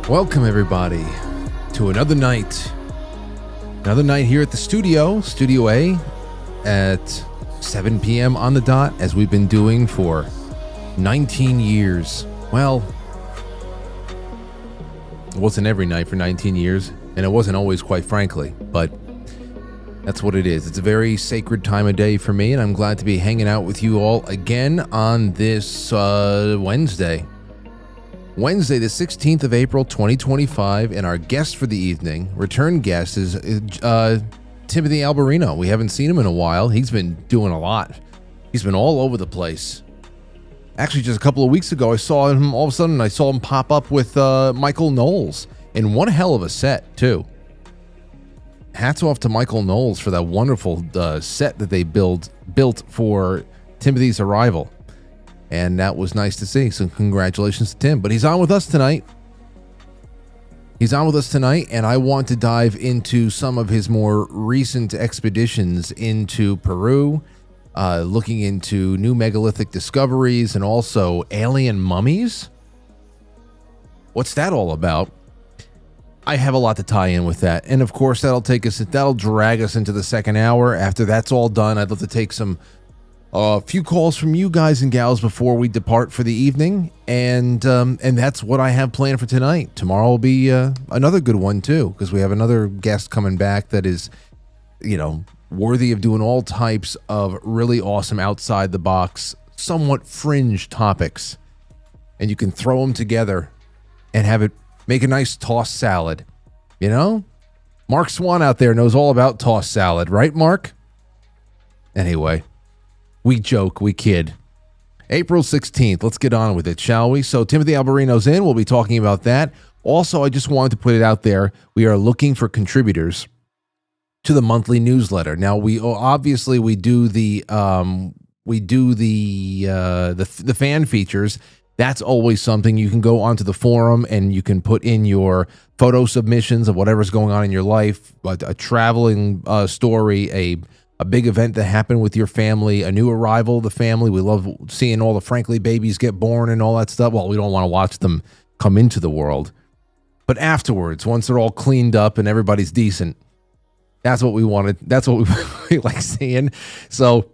Welcome, everybody, to another night. Another night here at the studio, Studio A, at 7 p.m. on the dot, as we've been doing for 19 years. Well, it wasn't every night for 19 years, and it wasn't always, quite frankly, but that's what it is. It's a very sacred time of day for me, and I'm glad to be hanging out with you all again on this Wednesday, the 16th of April, 2025, and our guest for the evening, return guest, is Timothy Alberino. We haven't seen him in a while. He's been doing a lot. He's been all over the place. Actually, just a couple of weeks ago, I saw him, all of a sudden, I saw him pop up with Michael Knowles, and one hell of a set, too. Hats off to Michael Knowles for that wonderful set that they built for Timothy's arrival. And that was nice to see. So congratulations to Tim. But he's on with us tonight. And I want to dive into some of his more recent expeditions into Peru, looking into new megalithic discoveries and also alien mummies. What's that all about? I have a lot to tie in with that. And of course, that'll drag us into the second hour. After that's all done, I'd love to take a few calls from you guys and gals before we depart for the evening, and that's what I have planned for tonight. Tomorrow will be another good one too, because we have another guest coming back that is, worthy of doing all types of really awesome outside the box, somewhat fringe topics, and you can throw them together and have it make a nice tossed salad. Mark Swan out there knows all about tossed salad, right, Mark? Anyway. We joke, we kid. April 16th, let's get on with it, shall we? So Timothy Alberino's in, we'll be talking about that. Also, I just wanted to put it out there, we are looking for contributors to the monthly newsletter. Now, we do the fan features. That's always something. You can go onto the forum and you can put in your photo submissions of whatever's going on in your life, a traveling story, a big event that happened with your family, a new arrival of the family. We love seeing all the Frankly babies get born and all that stuff. Well, we don't want to watch them come into the world. But afterwards, once they're all cleaned up and everybody's decent, that's what we wanted. That's what we like seeing. So,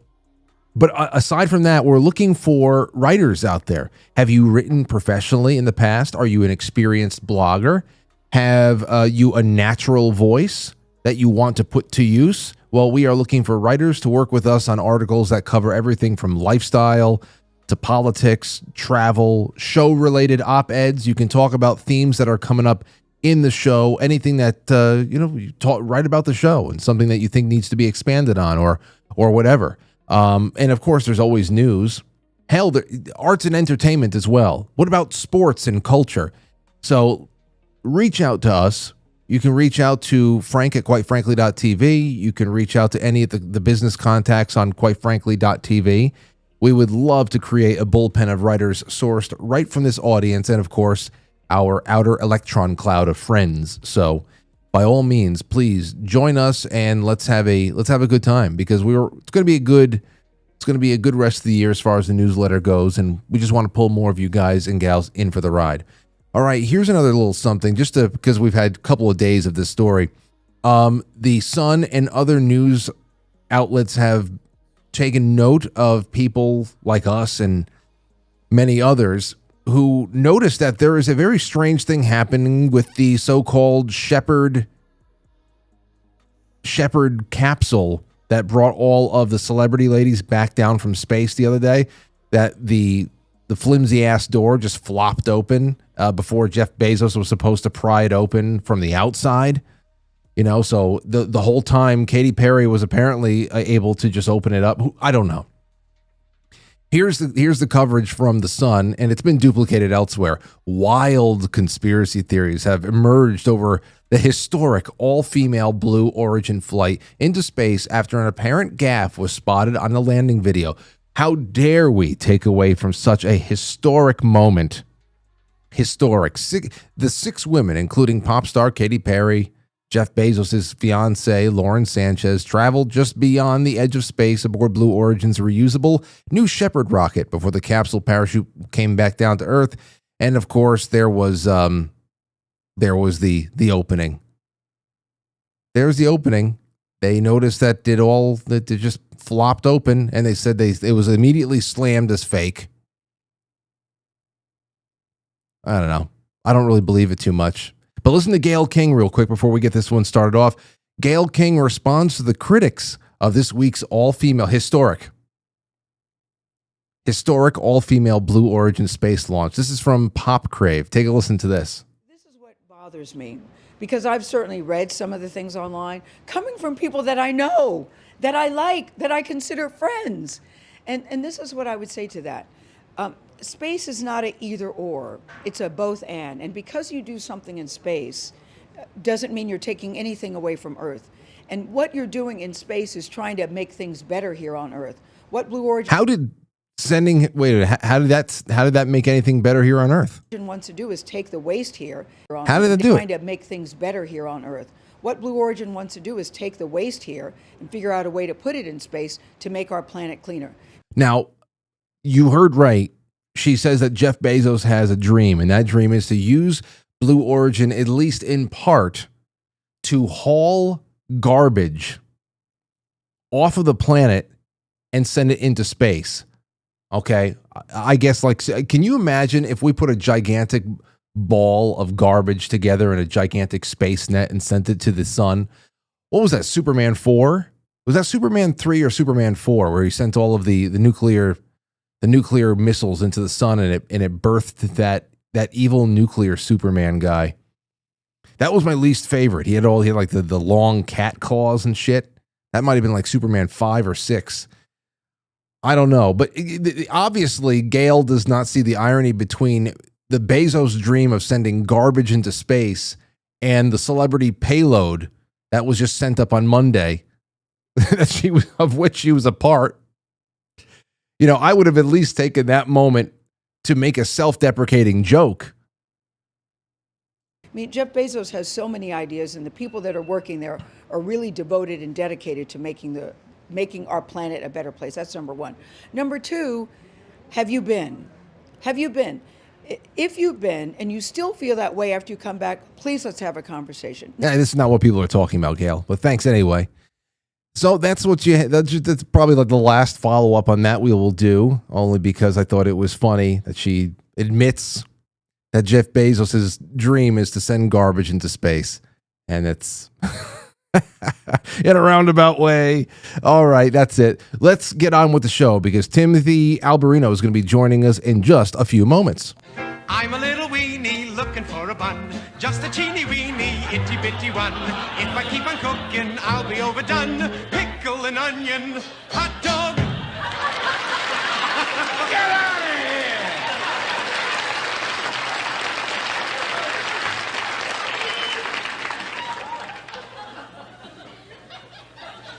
but aside from that, we're looking for writers out there. Have you written professionally in the past? Are you an experienced blogger? Have you a natural voice that you want to put to use? Well, we are looking for writers to work with us on articles that cover everything from lifestyle to politics, travel, show-related op-eds. You can talk about themes that are coming up in the show, anything that, write about the show and something that you think needs to be expanded on or whatever. And of course, there's always news. Hell, arts and entertainment as well. What about sports and culture? So reach out to us. You can reach out to Frank at quitefrankly.tv. You can reach out to any of the business contacts on quitefrankly.tv. We would love to create a bullpen of writers sourced right from this audience and, of course, our outer electron cloud of friends. So by all means, please join us and let's have a good time, because it's going to be a good rest of the year as far as the newsletter goes, and we just want to pull more of you guys and gals in for the ride. All right, here's another little something, because we've had a couple of days of this story. The Sun and other news outlets have taken note of people like us and many others who noticed that there is a very strange thing happening with the so-called Shepherd capsule that brought all of the celebrity ladies back down from space the other day, that the flimsy ass door just flopped open before Jeff Bezos was supposed to pry it open from the outside. You know, so the whole time Katy Perry was apparently able to just open it up. I don't know. Here's the coverage from The Sun, and it's been duplicated elsewhere. Wild conspiracy theories have emerged over the historic all-female Blue Origin flight into space after an apparent gaffe was spotted on the landing video. How dare we take away from such a historic moment? Historic. The 6 women, including pop star Katy Perry, Jeff Bezos' fiancee, Lauren Sanchez, traveled just beyond the edge of space aboard Blue Origin's reusable New Shepard rocket before the capsule parachute came back down to Earth. And of course, there was the opening. There's the opening. They noticed that it just flopped open, and they said it was immediately slammed as fake. I don't know. I don't really believe it too much. But listen to Gayle King real quick before we get this one started off. Gayle King responds to the critics of this week's all-female historic all-female Blue Origin space launch. This is from Pop Crave. Take a listen to this. This is what bothers me, because I've certainly read some of the things online coming from people that I know, that I like, that I consider friends. And this is what I would say to that. Space is not an either or, it's a both and. And because you do something in space doesn't mean you're taking anything away from Earth. And what you're doing in space is trying to make things better here on Earth. What Blue Origin how did that make anything better here on Earth? wants to do is take the waste here. How did it do it? Trying to make things better here on Earth. What Blue Origin wants to do is take the waste here and figure out a way to put it in space to make our planet cleaner. Now, you heard right. She says that Jeff Bezos has a dream, and that dream is to use Blue Origin, at least in part, to haul garbage off of the planet and send it into space. Okay? I guess, can you imagine if we put a gigantic ball of garbage together in a gigantic space net and sent it to the sun? What was that, Superman 4? Was that Superman 3 or Superman 4, where he sent all of the nuclear missiles into the sun, and it birthed that evil nuclear Superman guy? That was my least favorite. He had the long cat claws and shit. That might have been like Superman 5 or 6. I don't know. But obviously, Gayle does not see the irony between the Bezos dream of sending garbage into space and the celebrity payload that was just sent up on Monday, of which she was a part. You know, I would have at least taken that moment to make a self-deprecating joke. I mean, Jeff Bezos has so many ideas, and the people that are working there are really devoted and dedicated to making our planet a better place. That's number one. Number two, have you been? Have you been? If you've been and you still feel that way after you come back, please let's have a conversation. Yeah, this is not what people are talking about, Gayle, but thanks anyway. So that's probably like the last follow-up on that we will do, only because I thought it was funny that she admits that Jeff Bezos' dream is to send garbage into space. And it's in a roundabout way. All right, that's it. Let's get on with the show, because Timothy Alberino is going to be joining us in just a few moments. I'm a little weenie looking for a bun, just a teeny weeny itty bitty one. If I keep on cooking, I'll be overdone. Pickle and onion, hot dog. Get out of here!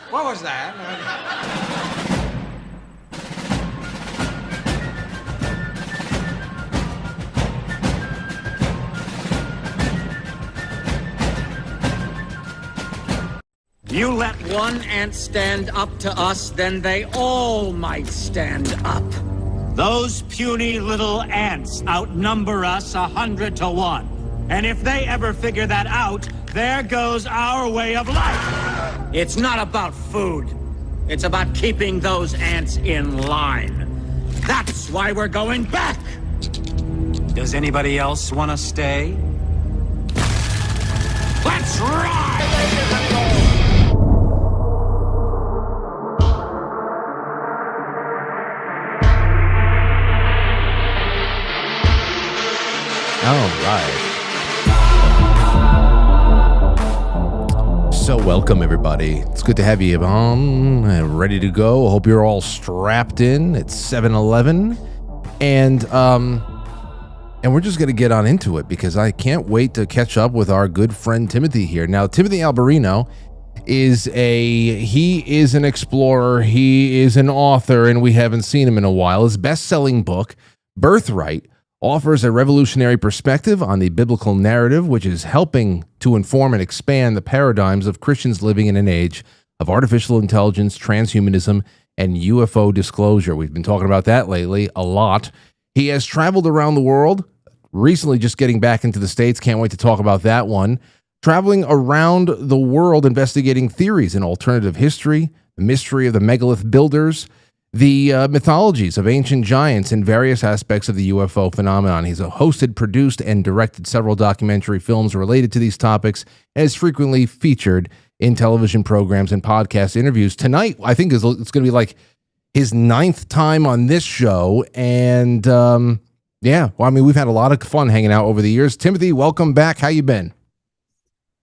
What was that? You let one ant stand up to us, then they all might stand up. Those puny little ants outnumber us 100 to 1. And if they ever figure that out, there goes our way of life. It's not about food. It's about keeping those ants in line. That's why we're going back. Does anybody else want to stay? Let's ride! All right. So welcome, everybody. It's good to have you on and ready to go. I hope you're all strapped in. It's 7-Eleven. And we're just going to get on into it because I can't wait to catch up with our good friend Timothy here. Now, Timothy Alberino is an explorer, he is an author, and we haven't seen him in a while. His best-selling book, Birthright, offers a revolutionary perspective on the biblical narrative, which is helping to inform and expand the paradigms of Christians living in an age of artificial intelligence, transhumanism, and UFO disclosure. We've been talking about that lately a lot. He has traveled around the world, recently just getting back into the States. Can't wait to talk about that one. Traveling around the world, investigating theories in alternative history, the mystery of the megalith builders, the mythologies of ancient giants, and various aspects of the UFO phenomenon. He's hosted, produced, and directed several documentary films related to these topics, and is frequently featured in television programs and podcast interviews. Tonight, I think it's going to be like his 9th time on this show, and we've had a lot of fun hanging out over the years. Timothy, welcome back. How you been?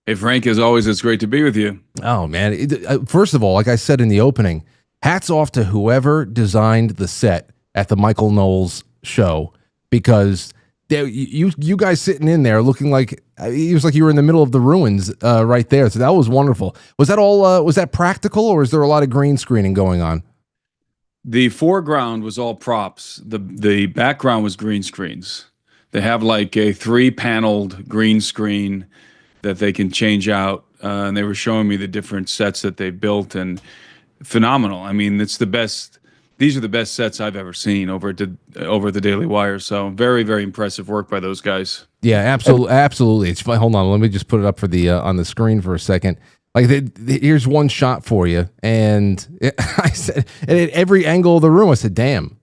Hey, Frank, as always, it's great to be with you. Oh, man. First of all, like I said in the opening, hats off to whoever designed the set at the Michael Knowles show, because you guys sitting in there looking like it was like you were in the middle of the ruins right there. So that was wonderful. Was that all? Was that practical, or is there a lot of green screening going on? The foreground was all props. The background was green screens. They have like a 3-paneled green screen that they can change out, and they were showing me the different sets that they built, and phenomenal. I mean, it's the best. These are the best sets I've ever seen over the Daily Wire. So very, very impressive work by those guys. Yeah, absolutely. It's fun. Hold on, let me just put it up for the on the screen for a second. Like, here's one shot for you, and I said, and at every angle of the room, I said, "Damn,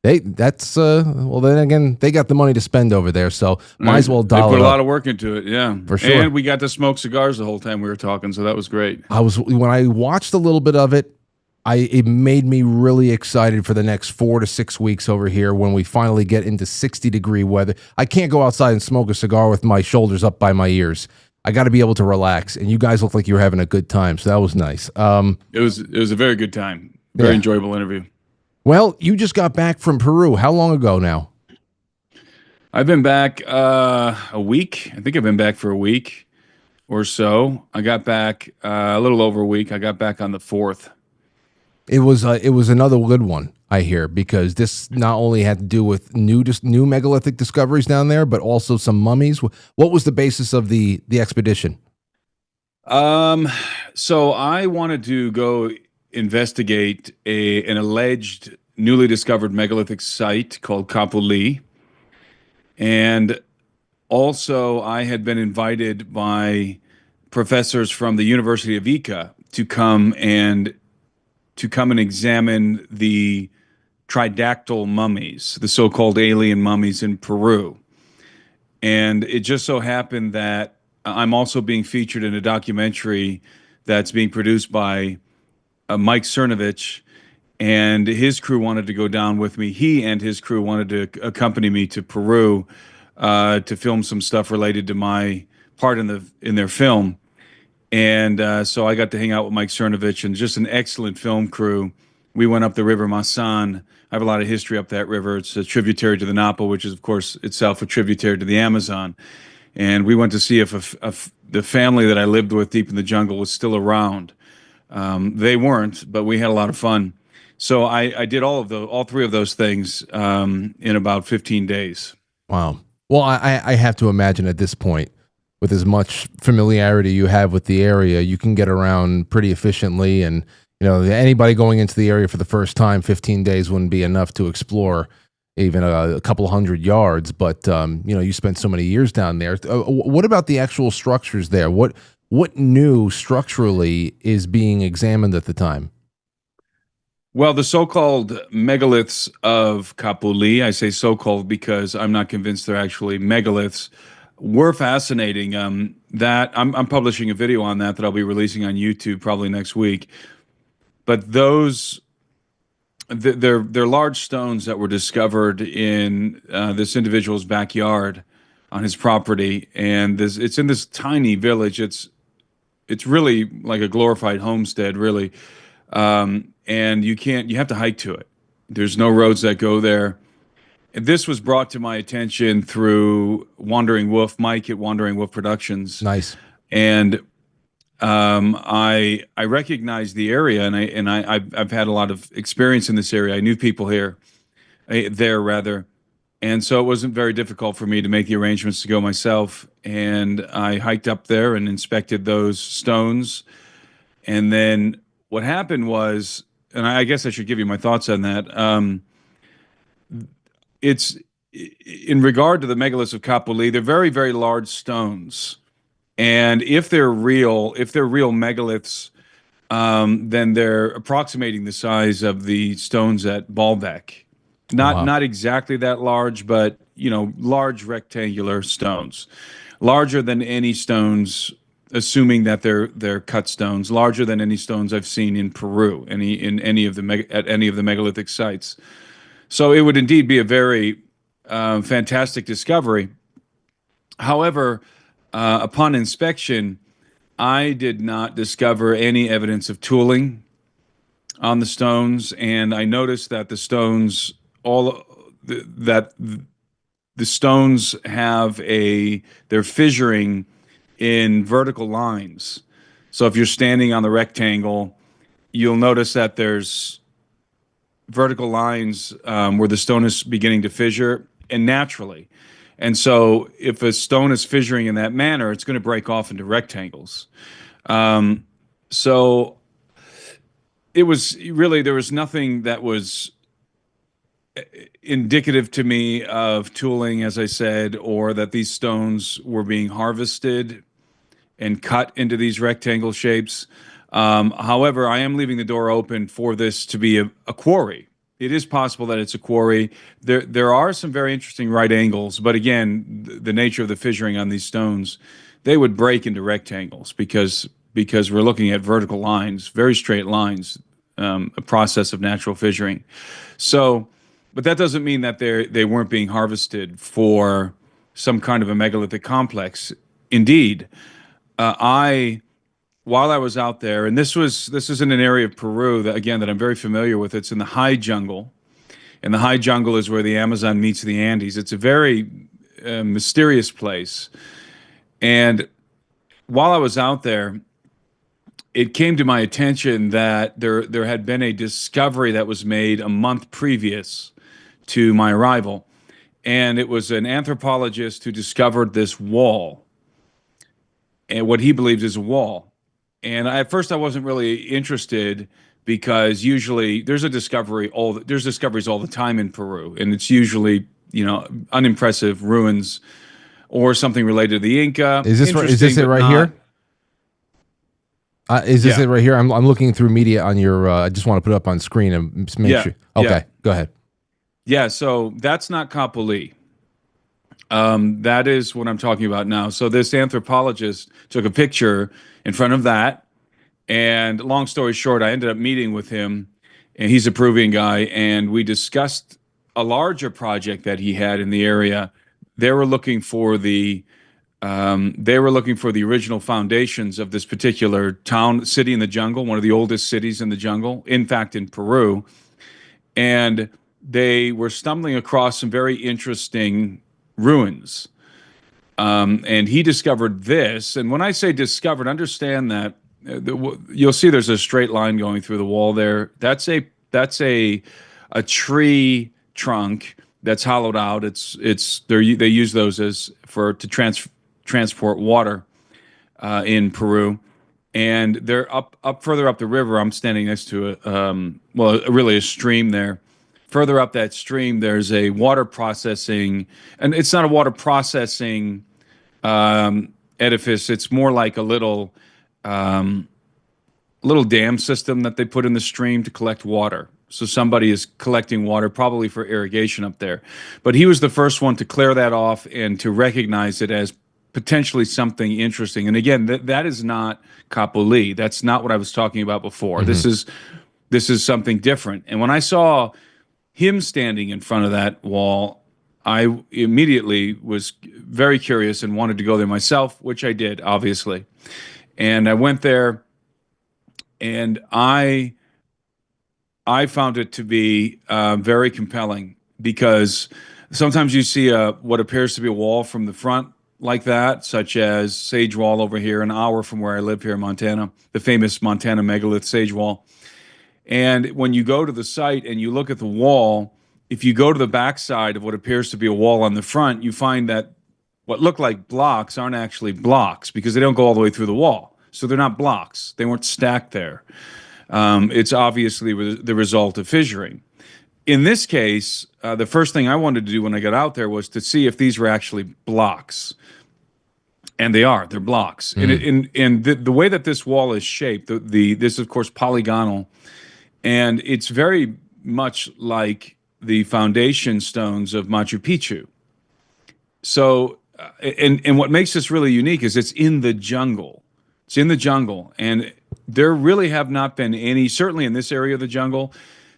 well, then again, they got the money to spend over there, so might as well dial it up." They put a lot of work into it, yeah, for sure. And we got to smoke cigars the whole time we were talking, so that was great. When I watched a little bit of it, it made me really excited for the next 4 to 6 weeks over here when we finally get into 60-degree weather. I can't go outside and smoke a cigar with my shoulders up by my ears. I got to be able to relax, and you guys look like you were having a good time, so that was nice. It was a very good time, very enjoyable interview. Well, you just got back from Peru. How long ago now? I've been back a week. I think I've been back for a week or so. I got back a little over a week. I got back on the 4th. It was another good one, I hear, because this not only had to do with new megalithic discoveries down there, but also some mummies. What was the basis of the expedition? So I wanted to go investigate an alleged newly discovered megalithic site called Kapuli. And also I had been invited by professors from the University of Ica to come and examine the Tridactyl mummies, the so-called alien mummies in Peru. And it just so happened that I'm also being featured in a documentary that's being produced by Mike Cernovich, and his crew wanted to go down with me. He and his crew wanted to accompany me to Peru to film some stuff related to my part in their film. And so I got to hang out with Mike Cernovich and just an excellent film crew. We went up the river Masan. I have a lot of history up that river. It's a tributary to the Napo, which is, of course, itself a tributary to the Amazon. And we went to see if the family that I lived with deep in the jungle was still around. They weren't, but we had a lot of fun. So I did all 3 of those things in about 15 days. Wow. Well, I have to imagine at this point, with as much familiarity you have with the area, you can get around pretty efficiently. And, anybody going into the area for the first time, 15 days wouldn't be enough to explore even a couple hundred yards. But, you spent so many years down there. What about the actual structures there? What new structurally is being examined at the time? Well, the so-called megaliths of Kapuli, I say so-called because I'm not convinced they're actually megaliths, were fascinating. That I'm publishing a video on that I'll be releasing on YouTube probably next week. But they're large stones that were discovered in this individual's backyard on his property, and it's in this tiny village. It's really like a glorified homestead, really, and you have to hike to it. There's no roads that go there. And this was brought to my attention through Wandering Wolf, Mike at Wandering Wolf Productions. Nice. And I recognized the area, and I've had a lot of experience in this area. I knew people there rather, and so it wasn't very difficult for me to make the arrangements to go myself. And I hiked up there and inspected those stones. And then what happened was, and I guess I should give you my thoughts on that. It's in regard to the megaliths of Kapuli, they're very, very large stones. And if they're real megaliths, then they're approximating the size of the stones at Baalbek. Not exactly that large, but large rectangular stones, larger than any stones, assuming that they're cut stones, larger than any stones I've seen in Peru, at any of the megalithic sites. So it would indeed be a very fantastic discovery. However, upon inspection, I did not discover any evidence of tooling on the stones, and I noticed that the stones, the stones they're fissuring in vertical lines. So if you're standing on the rectangle, you'll notice that there's vertical lines where the stone is beginning to fissure, and naturally. And so if a stone is fissuring in that manner, it's going to break off into rectangles. So it was really, there was nothing that was indicative to me of tooling, as I said, or that these stones were being harvested and cut into these rectangle shapes. However, I am leaving the door open for this to be a quarry. It is possible that it's a quarry. There are some very interesting right angles, but again, the nature of the fissuring on these stones, they would break into rectangles because we're looking at vertical lines, very straight lines, a process of natural fissuring. So, but that doesn't mean that they weren't being harvested for some kind of a megalithic complex. Indeed, while I was out there, and this is in an area of Peru that I'm very familiar with. It's in the high jungle, and the high jungle is where the Amazon meets the Andes. It's a very mysterious place. And while I was out there, it came to my attention that there had been a discovery that was made a month previous to my arrival, and it was an anthropologist who discovered this wall, and what he believed is a wall. And at first I wasn't really interested because usually there's discoveries all the time in Peru, and it's usually unimpressive ruins or something related to the Inca. Is this it right here? Is this it right here? I'm looking through media on your. I just want to put it up on screen and just make sure. Okay, go ahead. Yeah, so that's not Kapuli. That is what I'm talking about now. So this anthropologist took a picture in front of that, and long story short, I ended up meeting with him, and he's a Peruvian guy, and we discussed a larger project that he had in the area. They were looking for the original foundations of this particular city in the jungle, one of the oldest cities in the jungle, in fact, in Peru, and they were stumbling across some very interesting ruins. And he discovered this. And when I say discovered, understand that you'll see there's a straight line going through the wall there. That's a tree trunk that's hollowed out. They use those to transport water in Peru. And they're up further up the river. I'm standing next to really a stream there. Further up that stream, there's a water processing, and it's not a water processing edifice. It's more like a little dam system that they put in the stream to collect water. So somebody is collecting water, probably for irrigation up there. But he was the first one to clear that off and to recognize it as potentially something interesting. And again, that is not Kapuli. That's not what I was talking about before. Mm-hmm. This is something different. And when I saw him standing in front of that wall, I immediately was very curious and wanted to go there myself, which I did, obviously. And I went there, and I found it to be very compelling, because sometimes you see what appears to be a wall from the front like that, such as Sage Wall over here, an hour from where I live here in Montana, the famous Montana Megalith Sage Wall. And when you go to the site and you look at the wall, if you go to the backside of what appears to be a wall on the front, you find that what look like blocks aren't actually blocks, because they don't go all the way through the wall. So they're not blocks. They weren't stacked there. It's obviously the result of fissuring. In this case, the first thing I wanted to do when I got out there was to see if these were actually blocks. And they are. They're blocks. And the way that this wall is shaped, this is, of course, polygonal, and it's very much like the foundation stones of Machu Picchu. So, and what makes this really unique is it's in the jungle. It's in the jungle, and there really have not been any, certainly in this area of the jungle,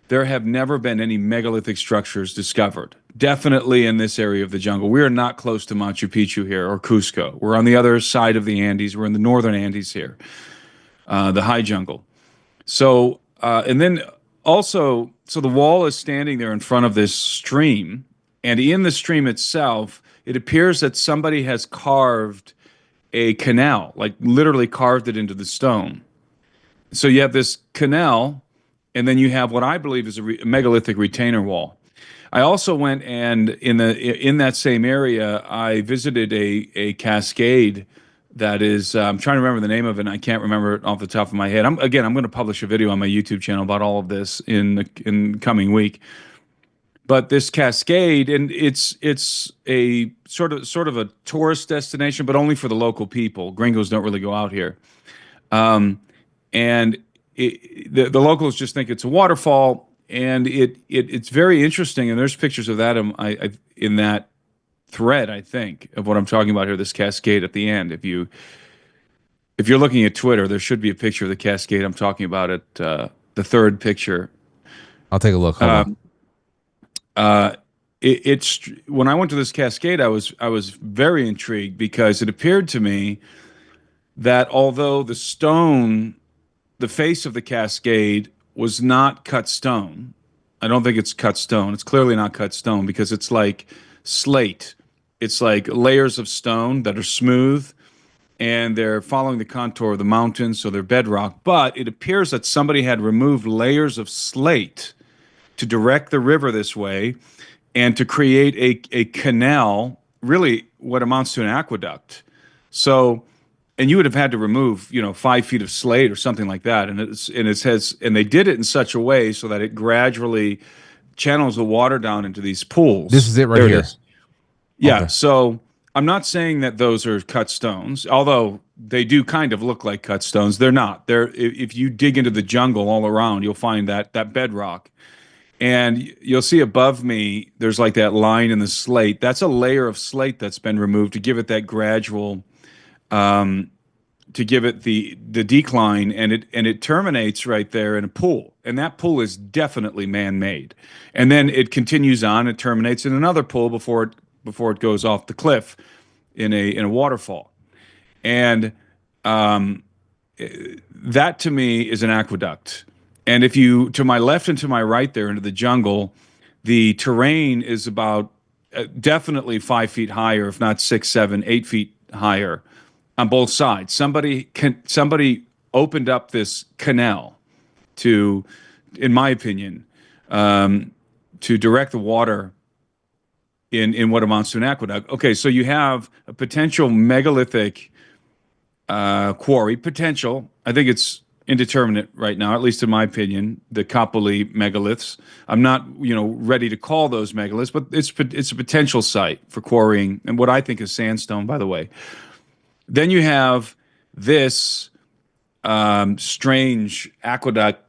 there have never been any megalithic structures discovered. Definitely in this area of the jungle. We are not close to Machu Picchu here, or Cusco. We're on the other side of the Andes. We're in the northern Andes here, the high jungle. So, and then also, so the wall is standing there in front of this stream, and in the stream itself, it appears that somebody has carved a canal, like literally carved it into the stone. So you have this canal, and then you have what I believe is a megalithic retainer wall. I also went, and in that same area, I visited a cascade that is, I'm trying to remember the name of it, and I can't remember it off the top of my head. I'm going to publish a video on my YouTube channel about all of this in the coming week. But this cascade, and it's a sort of a tourist destination, but only for the local people. Gringos don't really go out here. And the locals just think it's a waterfall, and it's very interesting. And there's pictures of that in that thread, I think, of what I'm talking about here. This cascade at the end. If you're looking at Twitter, there should be a picture of the cascade I'm talking about. At the third picture. I'll take a look. Hold on. It's when I went to this cascade, I was very intrigued, because it appeared to me that although the stone, the face of the cascade, was not cut stone. I don't think it's cut stone. It's clearly not cut stone, because it's like slate. It's like layers of stone that are smooth, and they're following the contour of the mountains, so they're bedrock. But it appears that somebody had removed layers of slate to direct the river this way, and to create a canal, really what amounts to an aqueduct. So, and you would have had to remove, 5 feet of slate or something like that, and they did it in such a way so that it gradually channels the water down into these pools. This is it right here. Yeah. Okay. So I'm not saying that those are cut stones, although they do kind of look like cut stones. They're not. If you dig into the jungle all around, you'll find that bedrock. And you'll see above me, there's like that line in the slate. That's a layer of slate that's been removed to give it that gradual, to give it the decline, and it terminates right there in a pool. And that pool is definitely man-made. And then it continues on, it terminates in another pool before it goes off the cliff in a waterfall. And that to me is an aqueduct. And if you, to my left and to my right there into the jungle, the terrain is about definitely 5 feet higher, if not 6, 7, 8 feet higher on both sides. Somebody opened up this canal to, in my opinion, to direct the water in what amounts to an aqueduct. Okay, so you have a potential megalithic quarry, potential. I think it's indeterminate right now, at least in my opinion, the Kapoli megaliths. I'm not, ready to call those megaliths, but it's a potential site for quarrying, and what I think is sandstone, by the way. Then you have this strange aqueduct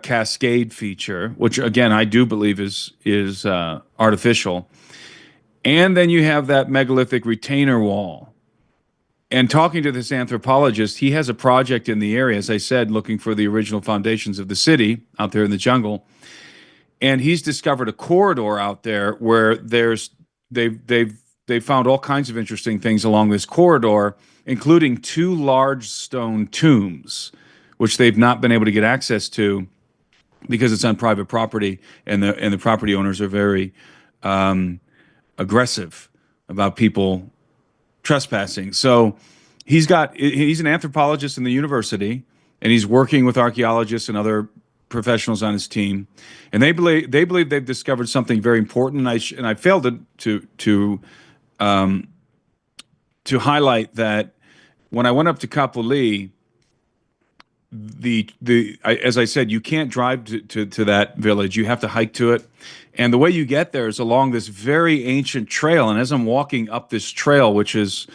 cascade feature, which again I do believe is artificial. And then you have that megalithic retainer wall. And talking to this anthropologist, he has a project in the area, as I said, looking for the original foundations of the city out there in the jungle. and he's discovered a corridor out there where they've found all kinds of interesting things along this corridor, including 2 large stone tombs, which they've not been able to get access to because it's on private property, and the property owners are very aggressive about people trespassing. So he's an anthropologist in the university, and he's working with archaeologists and other professionals on his team, and they believe they've discovered something very important. And I failed to highlight that when I went up to Kapuli, as I said, you can't drive to that village. You have to hike to it. And the way you get there is along this very ancient trail. And as I'm walking up this trail, which is,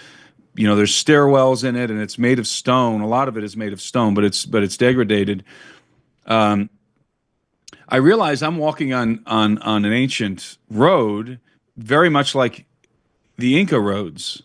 there's stairwells in it, and it's made of stone. A lot of it is made of stone, but it's degraded. I realize I'm walking on an ancient road, very much like the Inca roads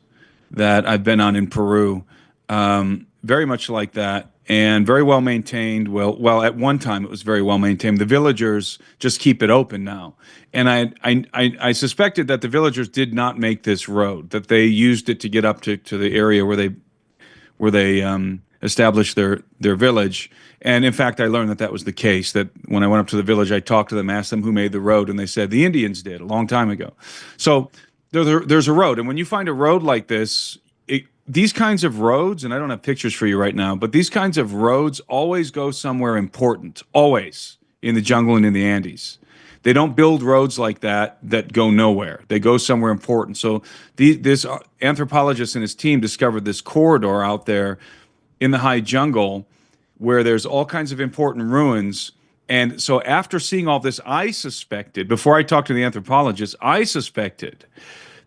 that I've been on in Peru, very much like that, and very well maintained. Well, at one time it was very well maintained. The villagers just keep it open now, and I suspected that the villagers did not make this road; that they used it to get up to the area where they established their village. And in fact, I learned that was the case. That when I went up to the village, I talked to them, asked them who made the road, and they said the Indians did a long time ago. So there's a road, and when you find a road like this, these kinds of roads, and I don't have pictures for you right now, but these kinds of roads always go somewhere important, always, in the jungle and in the Andes. They don't build roads like that go nowhere. They go somewhere important. So this anthropologist and his team discovered this corridor out there in the high jungle where there's all kinds of important ruins. And so after seeing all this, I suspected, before I talked to the anthropologist, I suspected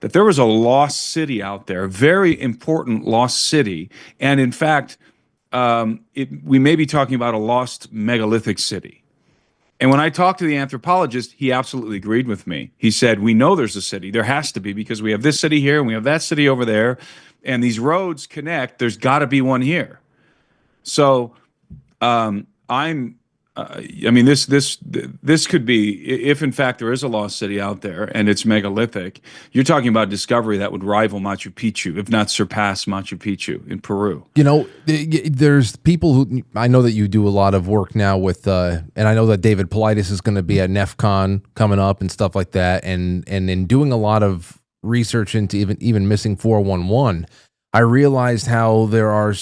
that there was a lost city out there, a very important lost city. And in fact, we may be talking about a lost megalithic city. And when I talked to the anthropologist, he absolutely agreed with me. He said, we know there's a city. There has to be, because we have this city here and we have that city over there, and these roads connect. There's got to be one here. So this could be, if in fact there is a lost city out there and it's megalithic, you're talking about a discovery that would rival Machu Picchu, if not surpass Machu Picchu in Peru. There's people who, I know that you do a lot of work now with, and I know that David Paulides is going to be at NEFCON coming up and stuff like that. And in doing a lot of research into even missing 411, I realized how there are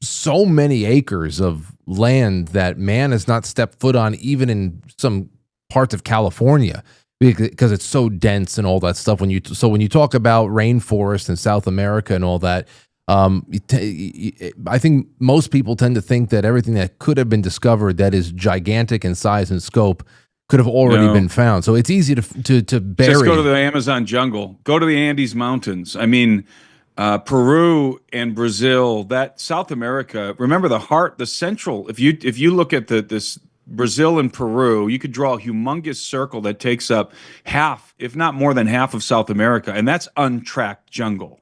so many acres of land that man has not stepped foot on, even in some parts of California, because it's so dense and all that stuff. When you talk about rainforest in South America and all that, I think most people tend to think that everything that could have been discovered that is gigantic in size and scope could have already been found. So it's easy to bury. Just go to the Amazon jungle, go to the Andes Mountains. I mean, Peru and Brazil, that South America, remember the central, if you look at this Brazil and Peru, you could draw a humongous circle that takes up half, if not more than half of South America, and that's untracked jungle.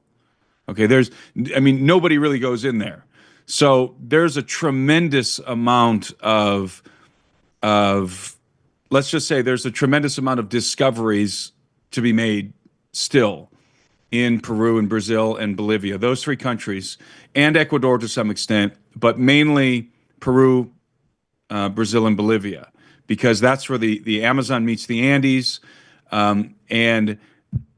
Okay, nobody really goes in there. So there's a tremendous amount of let's just say there's a tremendous amount of discoveries to be made still in Peru and Brazil and Bolivia, those 3 countries, and Ecuador to some extent, but mainly Peru, Brazil, and Bolivia, because that's where the Amazon meets the Andes. And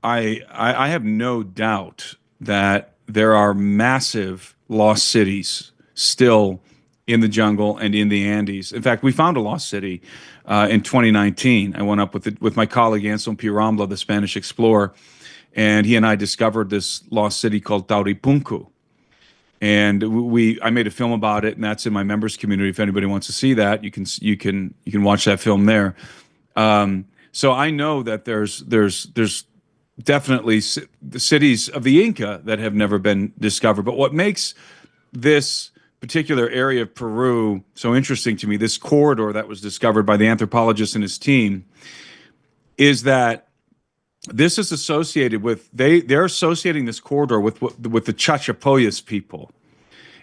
I have no doubt that there are massive lost cities still in the jungle and in the Andes. In fact, we found a lost city in 2019. I went up with my colleague Anselm P. Rambla, the Spanish explorer, and he and I discovered this lost city called Tauripunku. And I made a film about it, and that's in my members community. If anybody wants to see that, you can watch that film there. So I know that there's definitely the cities of the Inca that have never been discovered. But what makes this particular area of Peru so interesting to me, this corridor that was discovered by the anthropologist and his team, is that this is associated with, they're associating this corridor with the Chachapoyas people.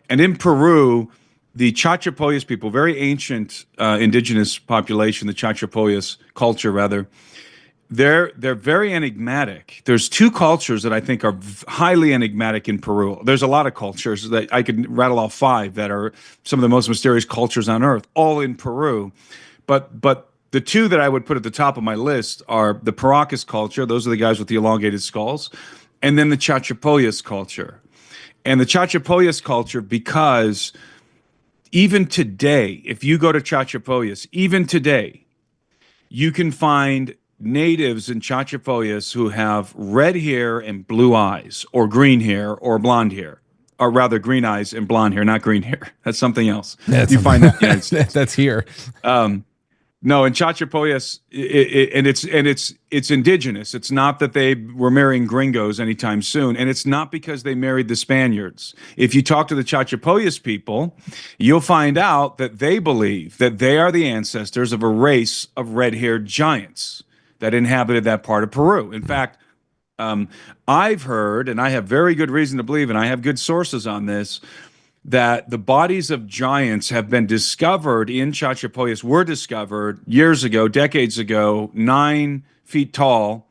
And in Peru, the Chachapoyas people, very ancient indigenous population, the Chachapoyas culture, rather, they're very enigmatic. There's two cultures that I think are highly enigmatic in Peru. There's a lot of cultures that I could rattle off 5 that are some of the most mysterious cultures on earth, all in Peru. But the 2 that I would put at the top of my list are the Paracas culture. Those are the guys with the elongated skulls. And then the Chachapoyas culture. And the Chachapoyas culture, because even today, if you go to Chachapoyas, even today, you can find natives in Chachapoyas who have red hair and blue eyes, or green hair or blonde hair, or rather green eyes and blonde hair, not green hair. That's something else. That's you find that in the United States. That's here. No, in Chachapoyas, it's indigenous. It's not that they were marrying gringos anytime soon, and it's not because they married the Spaniards. If you talk to the Chachapoyas people, you'll find out that they believe that they are the ancestors of a race of red-haired giants that inhabited that part of Peru. In fact, I've heard, and I have very good reason to believe, and I have good sources on this, that the bodies of giants have been discovered in Chachapoyas, were discovered years ago, decades ago, 9 feet tall,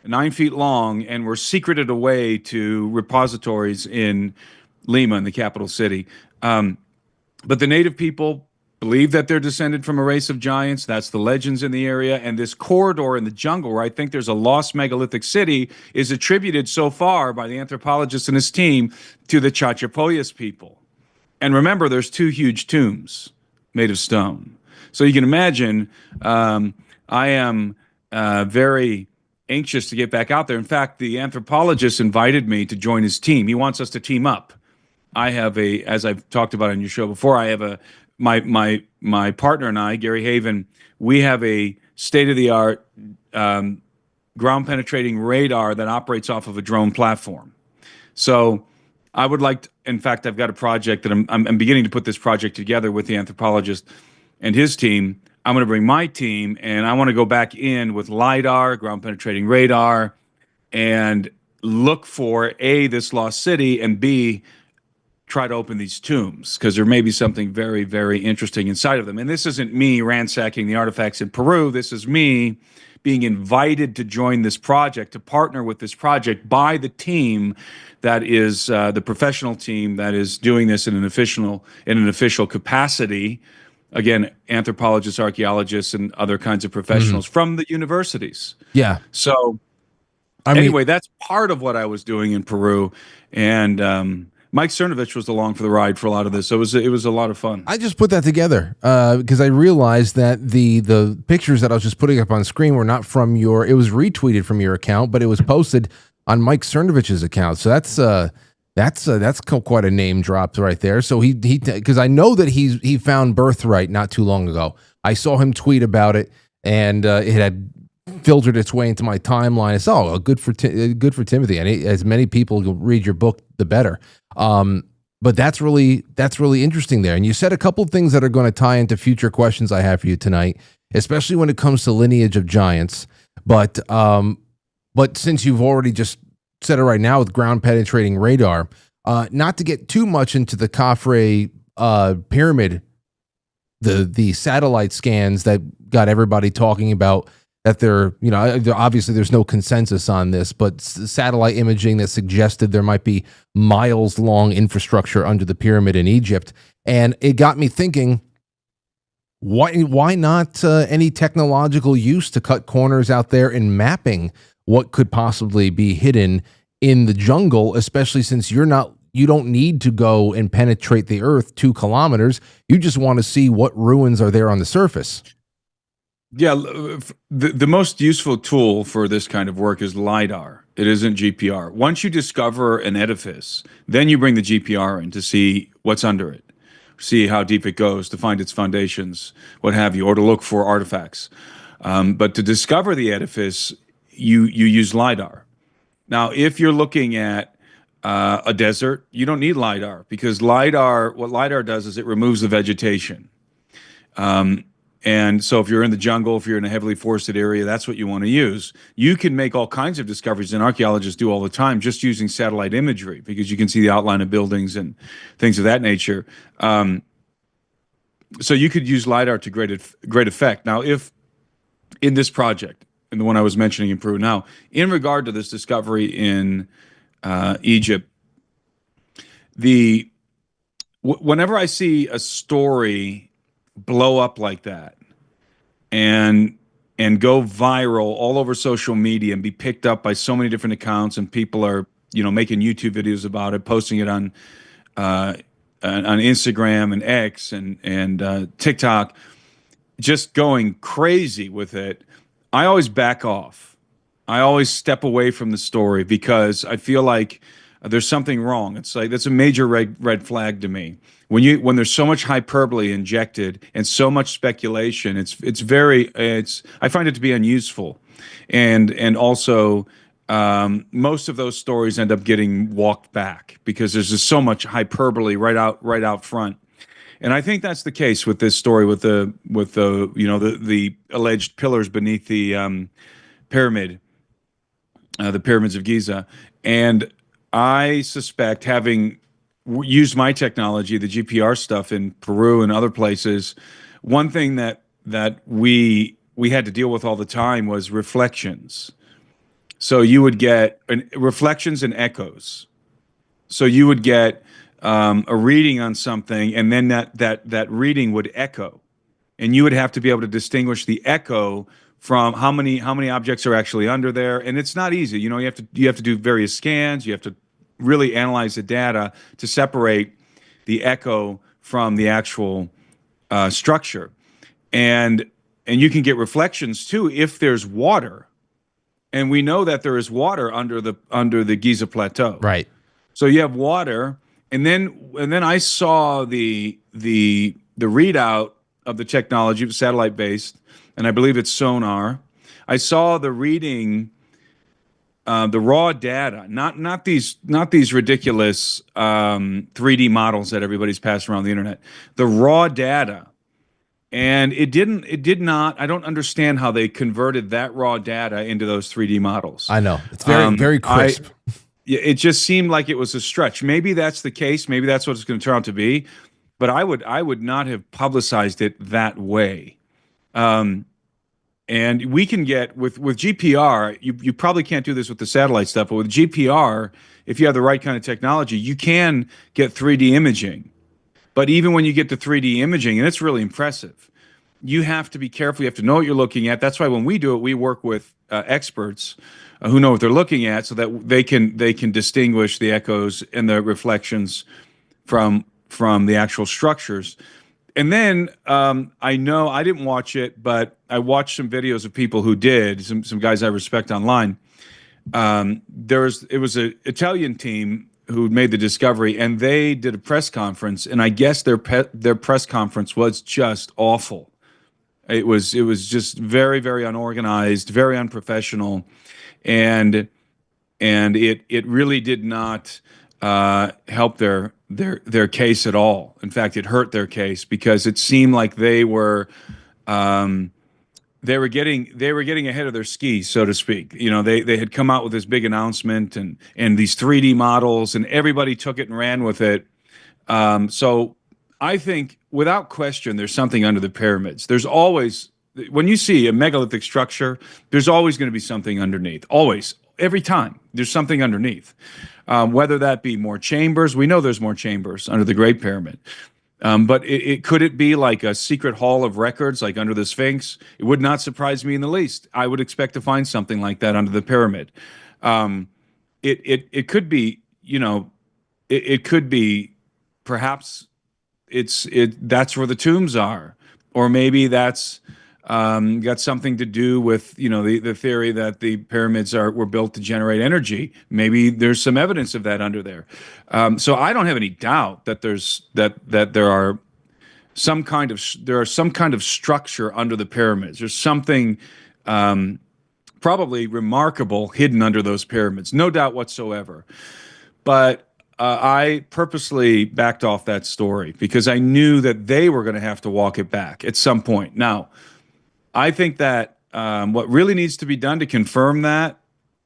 9 feet long, and were secreted away to repositories in Lima, in the capital city. But the native people believe that they're descended from a race of giants. That's the legends in the area. And this corridor in the jungle, where I think there's a lost megalithic city, is attributed so far by the anthropologist and his team to the Chachapoyas people. And remember, there's 2 huge tombs made of stone. So you can imagine, I am very anxious to get back out there. In fact, the anthropologist invited me to join his team. He wants us to team up. I have as I've talked about on your show before, I have my partner and I, Gary Haven, we have a state-of-the-art ground penetrating radar that operates off of a drone platform. So I would like to, in fact, I've got a project that I'm beginning to put this project together with the anthropologist and his team. I'm going to bring my team, and I want to go back in with LiDAR, ground penetrating radar, and look for A, this lost city, and B, try to open these tombs, because there may be something very, very interesting inside of them. And this isn't me ransacking the artifacts in Peru. This is me being invited to join this project, to partner with this project by the team that is the professional team that is doing this in an official capacity. Again, anthropologists, archaeologists, and other kinds of professionals from the universities. Yeah. So anyway, that's part of what I was doing in Peru. And Mike Cernovich was along for the ride for a lot of this. So it was a lot of fun. I just put that together because I realized that the pictures that I was just putting up on screen were not from your. It was retweeted from your account, but it was posted on Mike Cernovich's account. So that's quite a name drop right there. So he because I know that he found Birthright not too long ago. I saw him tweet about it, and it had filtered its way into my timeline. It's good for Timothy, and as many people read your book, the better. But that's really interesting there. And you said a couple of things that are going to tie into future questions I have for you tonight, especially when it comes to lineage of giants. But since you've already just said it right now with ground penetrating radar, not to get too much into the Khafre pyramid, the satellite scans that got everybody talking about that they're, obviously there's no consensus on this, but satellite imaging that suggested there might be miles long infrastructure under the pyramid in Egypt. And it got me thinking, why not any technological use to cut corners out there in mapping what could possibly be hidden in the jungle, especially since you don't need to go and penetrate the earth 2 kilometers. You just want to see what ruins are there on the surface. Yeah, the most useful tool for this kind of work is LiDAR. It isn't GPR. Once you discover an edifice, then you bring the GPR in to see what's under it, see how deep it goes, to find its foundations, what have you, or to look for artifacts. But to discover the edifice, you use LiDAR. Now, if you're looking at a desert, you don't need LiDAR, because what LiDAR does is it removes the vegetation. And so if you're in the jungle, if you're in a heavily forested area, that's what you want to use. You can make all kinds of discoveries, and archaeologists do all the time, just using satellite imagery, because you can see the outline of buildings and things of that nature. So you could use LiDAR to great effect. Now, if in this project, and the one I was mentioning in Peru, now, in regard to this discovery in Egypt, whenever I see a story blow up like that and go viral all over social media and be picked up by so many different accounts, and people are making YouTube videos about it, posting it on Instagram and X and TikTok, just going crazy with it, I always back off. I always step away from the story because I feel like there's something wrong. It's like that's a major red flag to me. When there's so much hyperbole injected and so much speculation, I find it to be unuseful, and also most of those stories end up getting walked back because there's just so much hyperbole right out front. And I think that's the case with this story with the alleged pillars beneath the pyramid, the pyramids of Giza. And I suspect, having used my technology, the GPR stuff in Peru and other places, one thing that we had to deal with all the time was reflections. So you would get reflections and echoes. So you would get a reading on something, and then that reading would echo, and you would have to be able to distinguish the echo from how many objects are actually under there. And it's not easy. You have to do various scans. You have to really analyze the data to separate the echo from the actual structure. And you can get reflections too if there's water. And we know that there is water under the Giza Plateau. Right. So you have water, and then I saw the readout of the technology. It was satellite based, and I believe it's sonar. I saw the reading, the raw data, not these ridiculous 3D models that everybody's passing around the internet. The raw data. And it did not. I don't understand how they converted that raw data into those 3D models. I know. It's very crisp. It just seemed like it was a stretch. Maybe that's the case. Maybe that's what it's going to turn out to be. But I would not have publicized it that way. And we can get with GPR. You probably can't do this with the satellite stuff, but with GPR, if you have the right kind of technology, you can get 3D imaging. But even when you get to 3D imaging, and it's really impressive, you have to be careful. You have to know what you're looking at. That's why when we do it, we work with experts who know what they're looking at, so that they can distinguish the echoes and the reflections from the actual structures. And then I know I didn't watch it, but I watched some videos of people who did. Some guys I respect online. It was an Italian team who made the discovery, and they did a press conference, and I guess their press conference was just awful. It was just very, very unorganized, very unprofessional, and it really did not help their case at all. In fact, it hurt their case because it seemed like they were getting ahead of their skis, so to speak. They had come out with this big announcement and these 3D models, and everybody took it and ran with it. So I think without question, there's something under the pyramids. There's always, when you see a megalithic structure, there's always going to be something underneath. Always, every time, there's something underneath. Whether that be more chambers, we know there's more chambers under the Great Pyramid. But could it be like a secret hall of records, like under the Sphinx? It would not surprise me in the least. I would expect to find something like that under the pyramid. It could be, it could be, perhaps that's where the tombs are, or maybe that's got something to do with the theory that the pyramids were built to generate energy. Maybe there's some evidence of that under there. So I don't have any doubt that there are some kind of structure under the pyramids. There's something probably remarkable hidden under those pyramids, no doubt whatsoever. But I purposely backed off that story because I knew that they were going to have to walk it back at some point. Now, I think that what really needs to be done to confirm that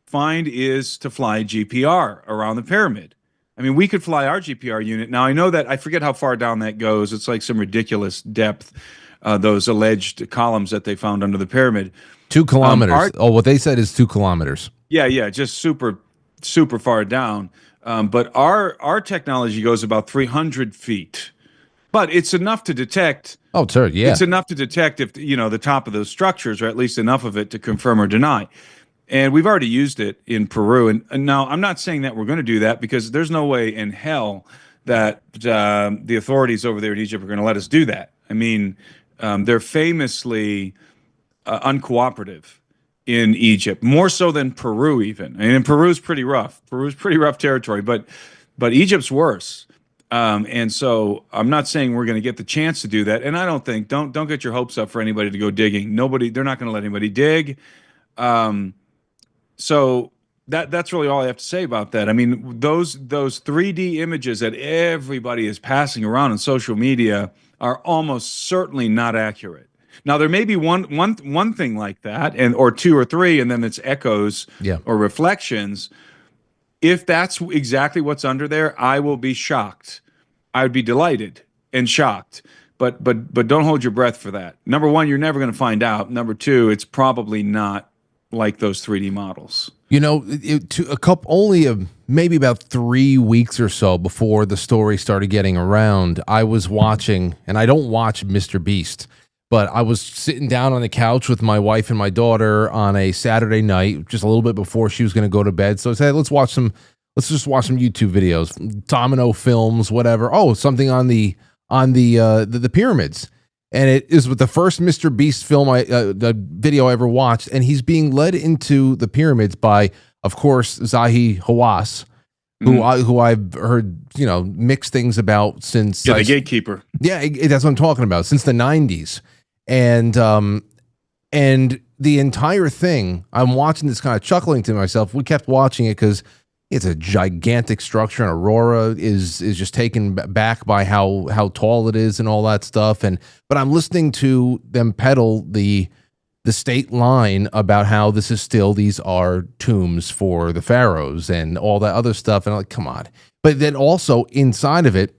find is to fly GPR around the pyramid. I mean, we could fly our GPR unit. Now, I know that I forget how far down that goes. It's like some ridiculous depth, those alleged columns that they found under the pyramid. 2 kilometers. What they said is 2 kilometers. Yeah, just super, super far down. But our technology goes about 300 feet. But it's enough to detect. Oh, sure, yeah. It's enough to detect if, the top of those structures, or at least enough of it to confirm or deny. And we've already used it in Peru. And now I'm not saying that we're going to do that, because there's no way in hell that the authorities over there in Egypt are going to let us do that. I mean, they're famously uncooperative in Egypt, more so than Peru even. And Peru's pretty rough. Peru's pretty rough territory, but Egypt's worse. And so I'm not saying we're going to get the chance to do that. And I don't think, don't get your hopes up for anybody to go digging. They're not going to let anybody dig. So that's really all I have to say about that. I mean, those 3D images that everybody is passing around on social media are almost certainly not accurate. Now, there may be one thing like that, or 2 or 3, and then it's echoes or reflections. If that's exactly what's under there, I will be shocked. I would be delighted and shocked. But don't hold your breath for that. Number 1, you're never going to find out. Number 2, it's probably not like those 3D models. Maybe about 3 weeks or so before the story started getting around, I was watching, and I don't watch Mr. Beast, but I was sitting down on the couch with my wife and my daughter on a Saturday night, just a little bit before she was going to go to bed. So I said, let's just watch some YouTube videos, domino films, whatever. Oh, something on the pyramids. And it is with the first Mr. Beast film, the video I ever watched, and he's being led into the pyramids by, of course, Zahi Hawass, who I've heard mixed things about since. Yeah, the gatekeeper. Yeah, that's what I'm talking about, since the 90s, and the entire thing, I'm watching this kind of chuckling to myself. We kept watching it because it's a gigantic structure, and Aurora is just taken back by how tall it is and all that stuff. But I'm listening to them peddle the state line about how these are tombs for the pharaohs and all that other stuff. And I'm like, come on. But then also inside of it,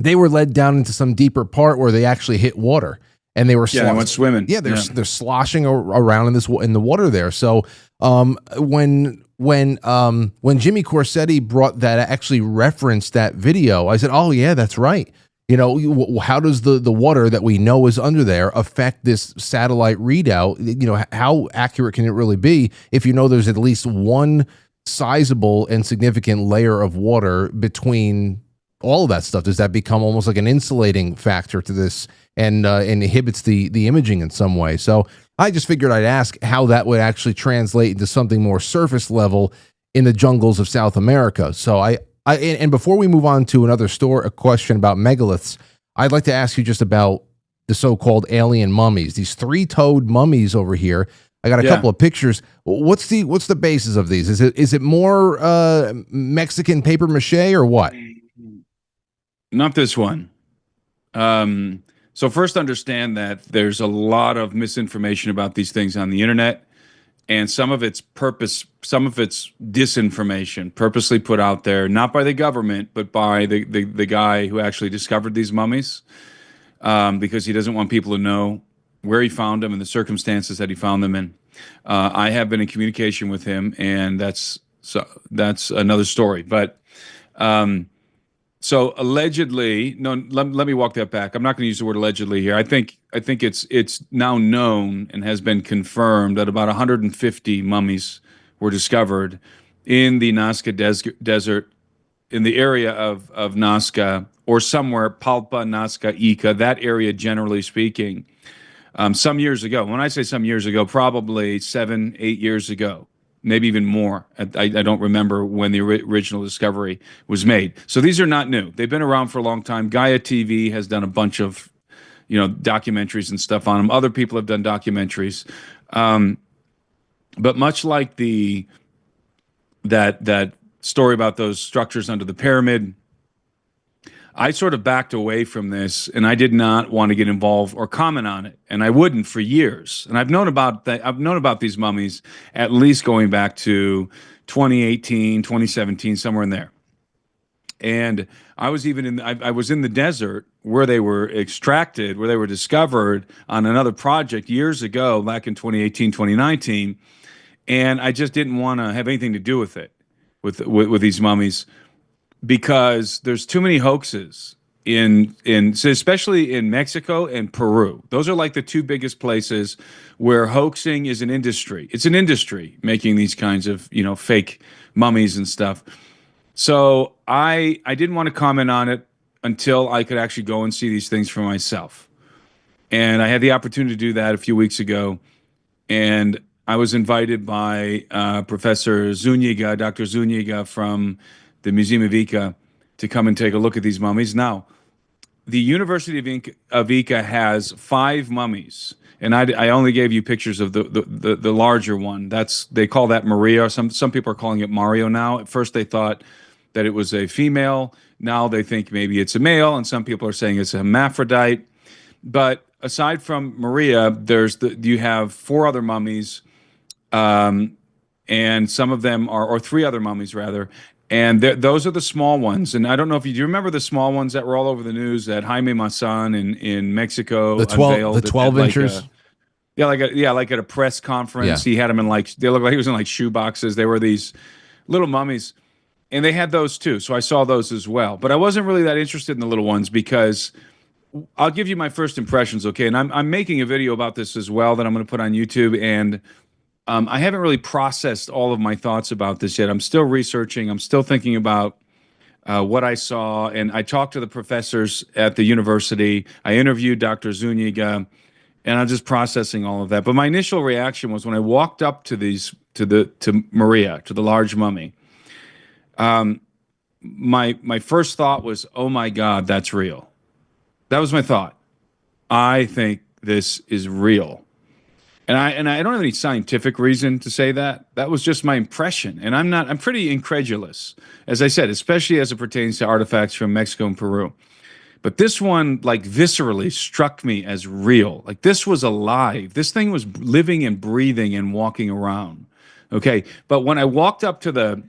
they were led down into some deeper part where they actually hit water, and they were they went swimming. Yeah, they're sloshing around in the water there. So when Jimmy Corsetti brought that, actually referenced that video, I said, oh yeah, that's right. How does the water that we know is under there affect this satellite readout? How accurate can it really be if there's at least one sizable and significant layer of water between all of that stuff? Does that become almost like an insulating factor to this and inhibits the imaging in some way? So I just figured I'd ask how that would actually translate into something more surface level in the jungles of South America. So and before we move on to a question about megaliths, I'd like to ask you just about the so-called alien mummies, these 3-toed mummies over here. I got a couple of pictures. What's the basis of these? Is it more Mexican paper mache or what? Not this one. So first, understand that there's a lot of misinformation about these things on the internet, and some of it's disinformation, purposely put out there, not by the government, but by the guy who actually discovered these mummies, because he doesn't want people to know where he found them and the circumstances that he found them in. I have been in communication with him, and that's another story. But so allegedly, no, let me walk that back. I'm not going to use the word allegedly here. I think it's now known and has been confirmed that about 150 mummies were discovered in the Nazca Desert, in the area of Nazca, or somewhere, Palpa, Nazca, Ica, that area generally speaking, some years ago. When I say some years ago, probably 7-8 years ago. Maybe even more. I don't remember when the original discovery was made. So these are not new. They've been around for a long time. Gaia TV has done a bunch of, documentaries and stuff on them. Other people have done documentaries. But much like that story about those structures under the pyramid, I sort of backed away from this, and I did not want to get involved or comment on it, and I wouldn't for years. And I've known about these mummies at least going back to 2018, 2017, somewhere in there. And I was even I was in the desert where they were extracted, where they were discovered on another project years ago, back in 2018, 2019. And I just didn't want to have anything to do with it, with these mummies, because there's too many hoaxes so especially in Mexico and Peru. Those are like the two biggest places where hoaxing is an industry. It's an industry making these kinds of, fake mummies and stuff. So I didn't want to comment on it until I could actually go and see these things for myself. And I had the opportunity to do that a few weeks ago. And I was invited by Professor Zuniga, Dr. Zuniga from the Museum of Ica, to come and take a look at these mummies. Now, the University of Ica has 5 mummies, and I only gave you pictures of the larger one. They call that Maria. Some people are calling it Mario now. At first, they thought that it was a female. Now they think maybe it's a male, and some people are saying it's a hermaphrodite. But aside from Maria, you have 4 other mummies, and some of them or 3 other mummies rather. And those are the small ones. And I don't know if do you remember the small ones that were all over the news that Jaime Maussan in Mexico unveiled? The 12 inches. Like at a press conference, he had them in they looked like he was in like shoe boxes. They were these little mummies, and they had those too. So I saw those as well. But I wasn't really that interested in the little ones because I'll give you my first impressions, okay? And I'm making a video about this as well that I'm going to put on YouTube, and I haven't really processed all of my thoughts about this yet. I'm still researching. I'm still thinking about what I saw. And I talked to the professors at the university. I interviewed Dr. Zuniga, and I'm just processing all of that. But my initial reaction was when I walked up to Maria, to the large mummy, my first thought was, oh my God, that's real. That was my thought. I think this is real. And I don't have any scientific reason to say that. That was just my impression. And I'm pretty incredulous, as I said, especially as it pertains to artifacts from Mexico and Peru. But this one, like, viscerally struck me as real. Like, this was alive. This thing was living and breathing and walking around. Okay. But when I walked up to the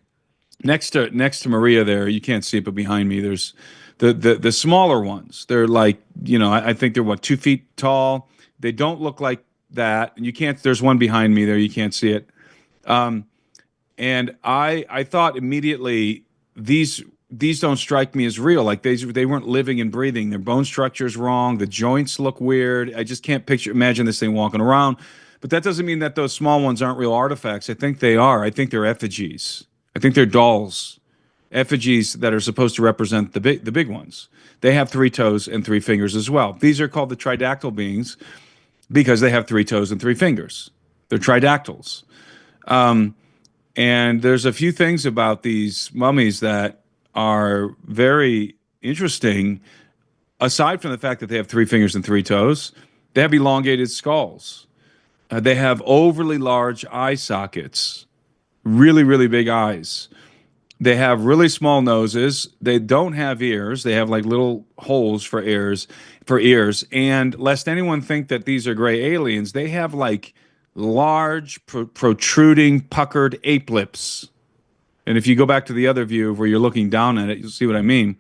next to Maria there, you can't see it, but behind me, there's the smaller ones. They're like, I think they're 2 feet tall. They don't look like that, and you can't. There's one behind me there. You can't see it. And I thought immediately these don't strike me as real. Like they weren't living and breathing. Their bone structure's wrong. The joints look weird. I just can't imagine this thing walking around. But that doesn't mean that those small ones aren't real artifacts. I think they are. I think they're effigies. I think they're dolls, effigies that are supposed to represent the big ones. They have 3 toes and 3 fingers as well. These are called the Tridactyl beings, because they have 3 toes and 3 fingers. They're tridactyls. And there's a few things about these mummies that are very interesting. Aside from the fact that they have 3 fingers and 3 toes, they have elongated skulls. They have overly large eye sockets, really, really big eyes. They have really small noses. They don't have ears. They have like little holes for ears. And lest anyone think that these are gray aliens, they have like large, protruding, puckered ape lips. And if you go back to the other view where you're looking down at it, you'll see what I mean.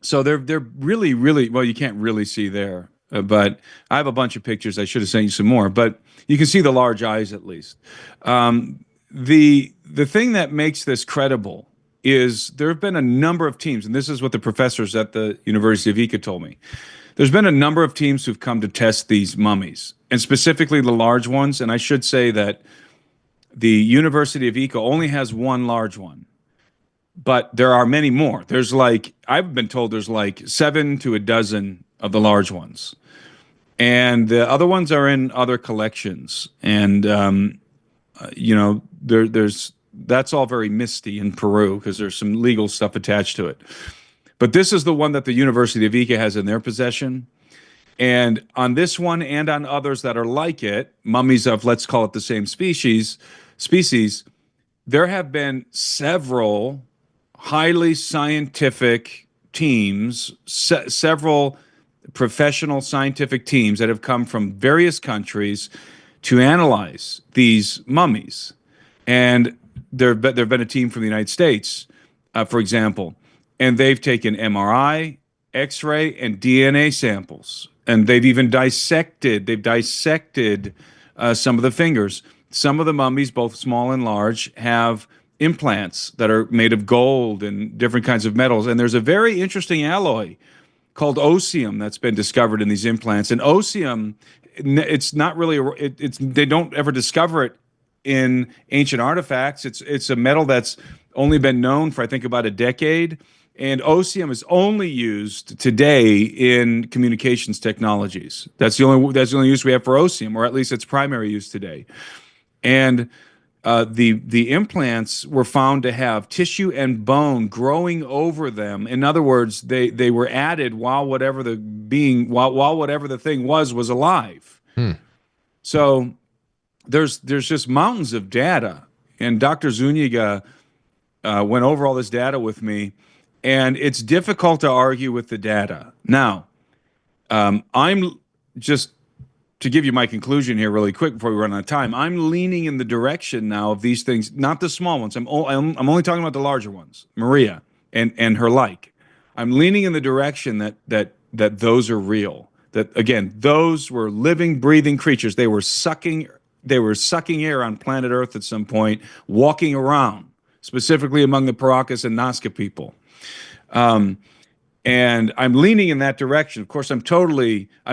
So they're really, really, well, you can't really see there. But I have a bunch of pictures. I should have sent you some more. But you can see the large eyes at least. The thing that makes this credible is there have been a number of teams, and this is what the professors at the University of Ica told me. There's been a number of teams who've come to test these mummies, and specifically the large ones. And I should say that the University of Ica only has 1 large one, but there are many more. There's I've been told there's 7 to a dozen of the large ones. And the other ones are in other collections. And, that's all very misty in Peru because there's some legal stuff attached to it. But this is the one that the University of Ica has in their possession. And on this one and on others that are like it, mummies of, let's call it the same species, there have been several highly scientific teams, several professional scientific teams that have come from various countries to analyze these mummies. And there have been a team from the United States for example, and they've taken MRI, X-ray, and DNA samples, and they've even dissected. They've dissected some of the fingers. Some of the mummies, both small and large, have implants that are made of gold and different kinds of metals. And there's a very interesting alloy called osmium that's been discovered in these implants. And osmium, it's not really they don't ever discover it in ancient artifacts. It's a metal that's only been known for, I think, about a decade. And osmium is only used today in communications technologies. That's the only use we have for osmium, or at least its primary use today. And the implants were found to have tissue and bone growing over them. In other words, they were added while whatever the thing was alive. So there's just mountains of data, and Dr. Zuniga went over all this data with me, and it's difficult to argue with the data. Now, I'm just to give you my conclusion here really quick before we run out of time. I'm leaning in the direction now of these things, not the small ones. I'm only talking about the larger ones, Maria and her like. I'm leaning in the direction that those are real. That again, those were living, breathing creatures. They were sucking air on planet Earth at some point, walking around, specifically among the Paracas and Nazca people. And I'm leaning in that direction. Of course, I'm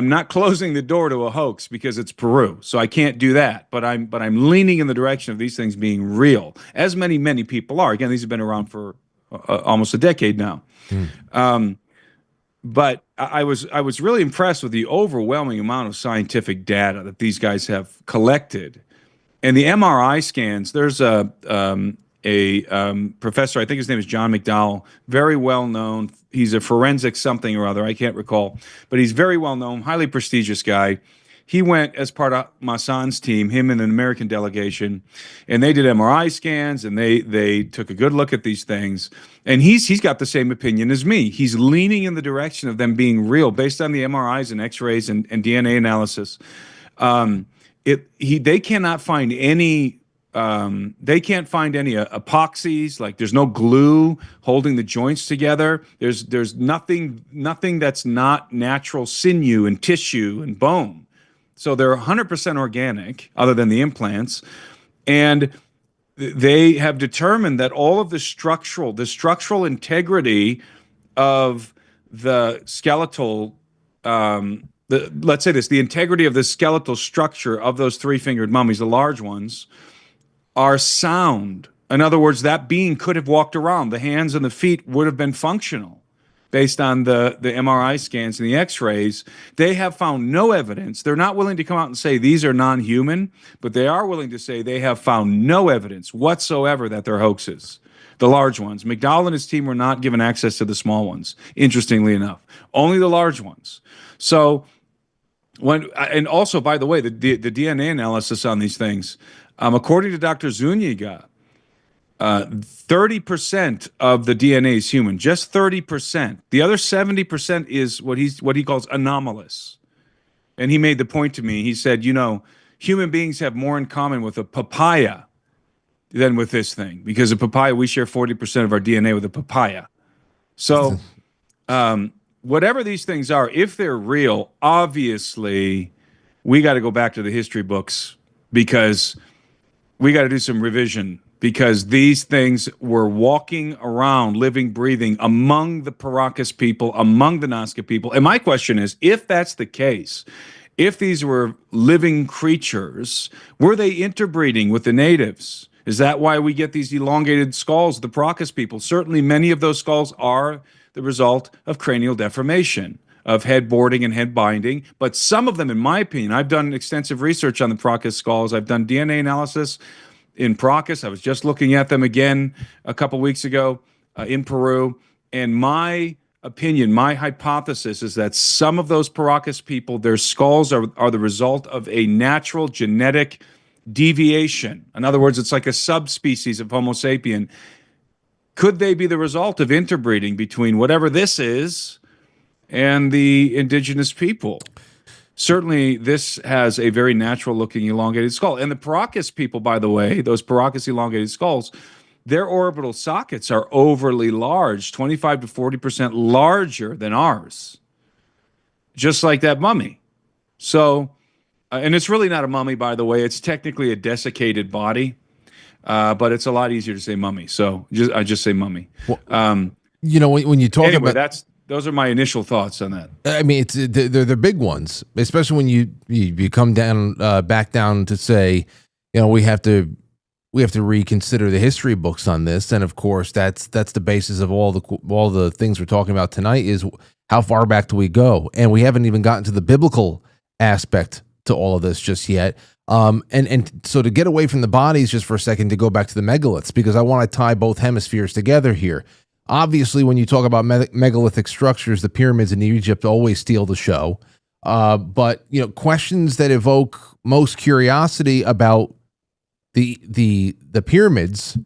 not closing the door to a hoax because it's Peru, so I can't do that. But I'm leaning in the direction of these things being real, as many people are. Again, these have been around for almost a decade now. But I was really impressed with the overwhelming amount of scientific data that these guys have collected, and the MRI scans. There's a professor, I think his name is John McDowell, very well known. He's a forensic something or other, I can't recall, but he's very well known, highly prestigious guy. He went as part of Massan's team, him and an American delegation, and they did MRI scans, and they took a good look at these things. And he's got the same opinion as me. He's leaning in the direction of them being real based on the MRIs and X-rays and DNA analysis. They cannot find any. They can't find any epoxies, like there's no glue holding the joints together. There's nothing that's not natural sinew and tissue and bone. So they're 100% organic, other than the implants. And they have determined that all of the structural integrity of the skeletal, let's say this, the integrity of the skeletal structure of those three-fingered mummies, the large ones, are sound. In other words, that being could have walked around. The hands and the feet would have been functional based on the MRI scans and the X-rays. They have found no evidence. They're not willing to come out and say these are non-human, but they are willing to say they have found no evidence whatsoever that they're hoaxes. The large ones. McDowell and his team were not given access to the small ones, interestingly enough. Only the large ones. So, and also, by the way, the DNA analysis on these things, according to Dr. Zuniga, 30% of the DNA is human, just 30%. The other 70% is what he calls anomalous. And he made the point to me. He said, human beings have more in common with a papaya than with this thing, because a papaya, we share 40% of our DNA with a papaya. So whatever these things are, if they're real, obviously we got to go back to the history books, because we got to do some revision, because these things were walking around, living, breathing among the Paracas people, among the Nazca people. And my question is, if that's the case, if these were living creatures, were they interbreeding with the natives? Is that why we get these elongated skulls of the Paracas people? Certainly many of those skulls are the result of cranial deformation, of head boarding and head binding. But some of them, in my opinion, I've done extensive research on the Paracas skulls. I've done DNA analysis in Paracas. I was just looking at them again a couple weeks ago in Peru. And my opinion, my hypothesis is that some of those Paracas people, their skulls are the result of a natural genetic deviation. In other words, it's like a subspecies of Homo sapien. Could they be the result of interbreeding between whatever this is and the indigenous people? Certainly, this has a very natural-looking elongated skull. And the Paracas people, by the way, those Paracas elongated skulls, their orbital sockets are overly large, 25 to 40% larger than ours, just like that mummy. So, and it's really not a mummy, by the way. It's technically a desiccated body, but it's a lot easier to say mummy. So I just say mummy. Well, you know, when you talk Anyway, about, those are my initial thoughts on that. I mean, they're big ones, especially when you come down back down to say, you know, we have to reconsider the history books on this, and of course that's the basis of all the things we're talking about tonight is how far back do we go, and we haven't even gotten to the biblical aspect to all of this just yet. And so to get away from the bodies just for a second, to go back to the megaliths, because I want to tie both hemispheres together here. Obviously, when you talk about megalithic structures, the pyramids in Egypt always steal the show. But you know, questions that evoke most curiosity about the pyramids,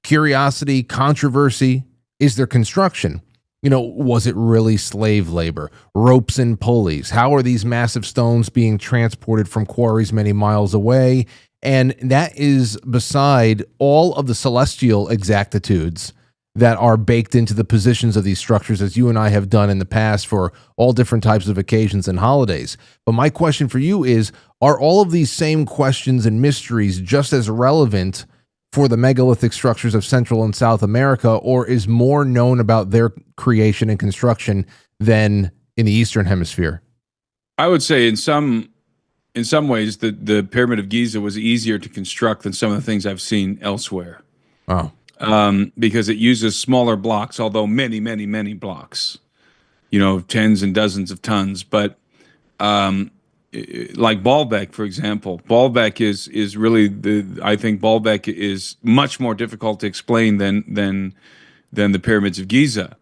curiosity, controversy, is their construction. You know, was it really slave labor, ropes and pulleys? How are these massive stones being transported from quarries many miles away? And that is beside all of the celestial exactitudes that are baked into the positions of these structures, as you and I have done in the past for all different types of occasions and holidays. But my question for you is, are all of these same questions and mysteries just as relevant for the megalithic structures of Central and South America, or is more known about their creation and construction than in the Eastern Hemisphere? I would say in some ways the Pyramid of Giza was easier to construct than some of the things I've seen elsewhere. Oh. Because it uses smaller blocks, although many, many, many blocks, you know, tens and dozens of tons. But like Baalbek, for example, Baalbek is really I think Baalbek is much more difficult to explain than the pyramids of Giza.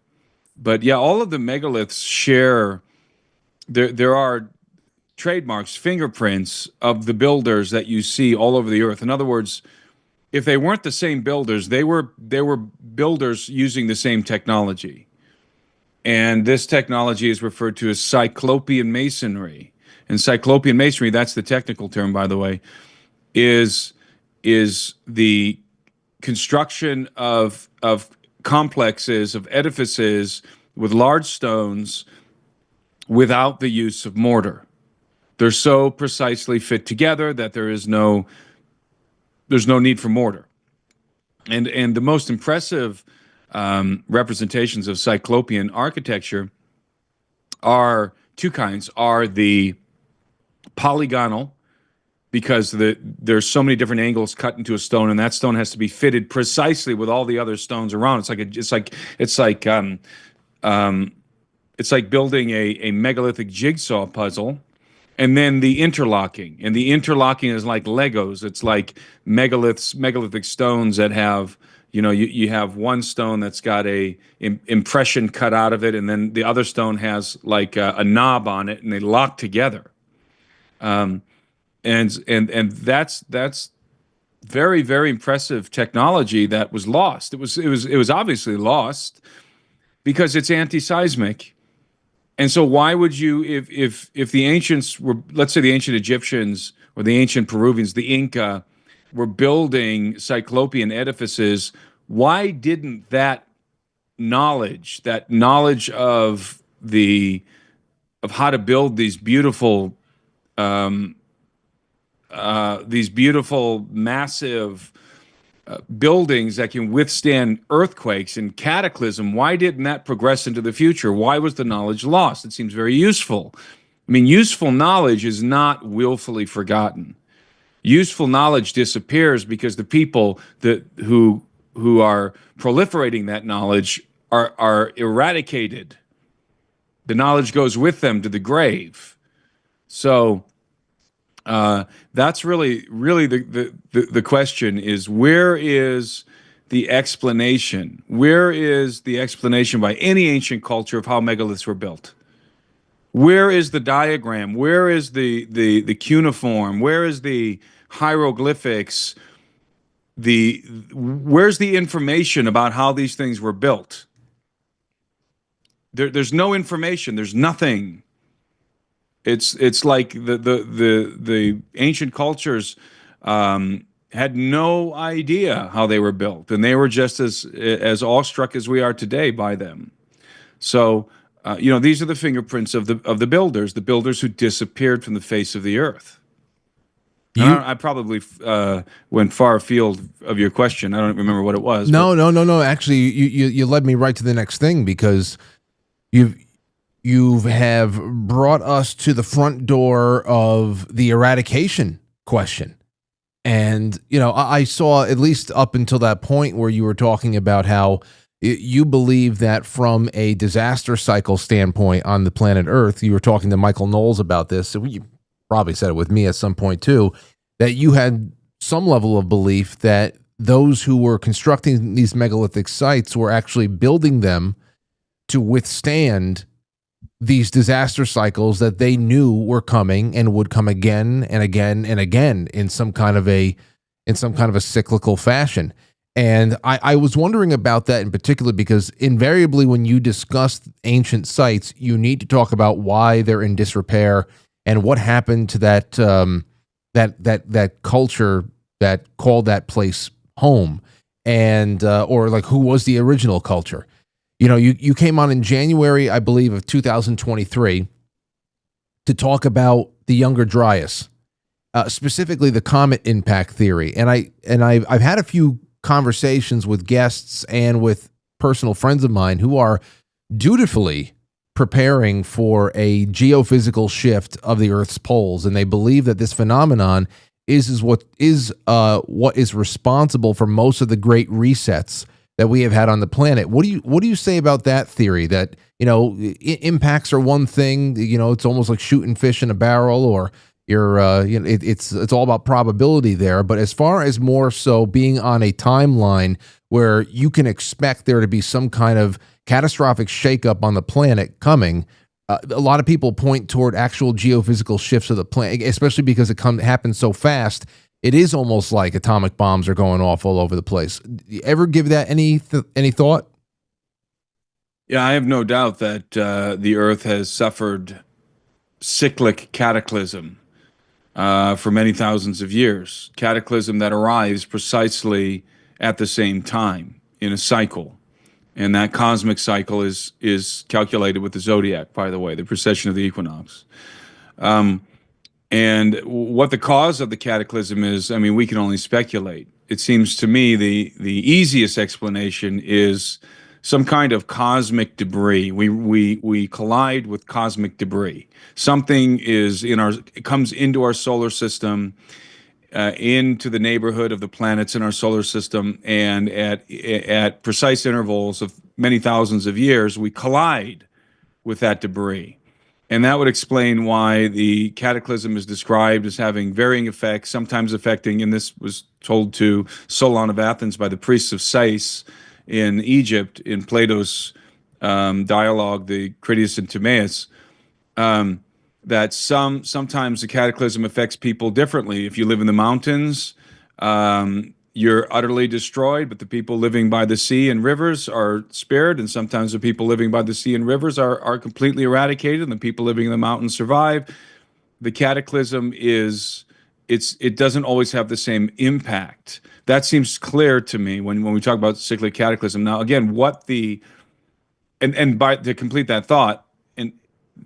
But yeah, all of the megaliths share. There are trademarks, fingerprints of the builders that you see all over the earth. In other words, if they weren't the same builders, they were builders using the same technology. And this technology is referred to as Cyclopean masonry. And Cyclopean masonry, that's the technical term, by the way, is the construction of complexes, of edifices with large stones without the use of mortar. They're so precisely fit together that there's no need for mortar. And the most impressive representations of Cyclopean architecture are two kinds, are the polygonal, because there's so many different angles cut into a stone, and that stone has to be fitted precisely with all the other stones around. It's like building a megalithic jigsaw puzzle. And then the interlocking, and the interlocking is like Legos. It's like megalithic stones that have, you know, you have one stone that's got a impression cut out of it, and then the other stone has like a knob on it, and they lock together. And that's very, very impressive technology that was lost. It was obviously lost because it's anti-seismic. And so why would you, if the ancients were, let's say the ancient Egyptians or the ancient Peruvians, the Inca, were building Cyclopean edifices, why didn't that knowledge of how to build these beautiful massive buildings that can withstand earthquakes and cataclysm, why didn't that progress into the future? Why was the knowledge lost? It seems very useful. I mean, useful knowledge is not willfully forgotten. Useful knowledge disappears because the people who are proliferating that knowledge are eradicated. The knowledge goes with them to the grave. So that's really the question is, where is the explanation? Where is the explanation by any ancient culture of how megaliths were built? Where is the diagram? Where is the cuneiform? Where is the hieroglyphics? Where's the information about how these things were built? There's no information. There's nothing. It's like the ancient cultures had no idea how they were built, and they were just as awestruck as we are today by them. So, these are the fingerprints of the builders who disappeared from the face of the earth. I probably went far afield of your question. I don't remember what it was. No. Actually, you led me right to the next thing, because you have brought us to the front door of the eradication question. And, I saw, at least up until that point where you were talking about how you believe that from a disaster cycle standpoint on the planet Earth, you were talking to Michael Knowles about this. So you probably said it with me at some point too, that you had some level of belief that those who were constructing these megalithic sites were actually building them to withstand these disaster cycles that they knew were coming and would come again and again and again in some kind of a cyclical fashion. And I was wondering about that in particular, because invariably when you discuss ancient sites, you need to talk about why they're in disrepair and what happened to that that culture that called that place home, and or like who was the original culture. You came on in January, I believe, of 2023 to talk about the Younger Dryas, specifically the comet impact theory. And I've had a few conversations with guests and with personal friends of mine who are dutifully preparing for a geophysical shift of the Earth's poles, and they believe that this phenomenon is what is responsible for most of the great resets that we have had on the planet. What do you say about that theory? That impacts are one thing. It's almost like shooting fish in a barrel, or it's all about probability there. But as far as more so being on a timeline where you can expect there to be some kind of catastrophic shakeup on the planet coming, a lot of people point toward actual geophysical shifts of the planet, especially because it happens so fast. It is almost like atomic bombs are going off all over the place. Do you ever give that any thought? Yeah, I have no doubt that the Earth has suffered cyclic cataclysm for many thousands of years. Cataclysm that arrives precisely at the same time in a cycle. And that cosmic cycle is calculated with the zodiac, by the way, the precession of the equinox. And what the cause of the cataclysm is, we can only speculate. It seems to me the easiest explanation is some kind of cosmic debris. We collide with cosmic debris. Something it comes into our solar system, into the neighborhood of the planets in our solar system, and at precise intervals of many thousands of years, we collide with that debris. And that would explain why the cataclysm is described as having varying effects, sometimes affecting, and this was told to Solon of Athens by the priests of Sais in Egypt in Plato's dialogue, the Critias and Timaeus, that sometimes the cataclysm affects people differently. If you live in the mountains, you're utterly destroyed, but the people living by the sea and rivers are spared, and sometimes the people living by the sea and rivers are completely eradicated, and the people living in the mountains survive. The cataclysm it doesn't always have the same impact. That seems clear to me when we talk about cyclic cataclysm. Now, again, to complete that thought, and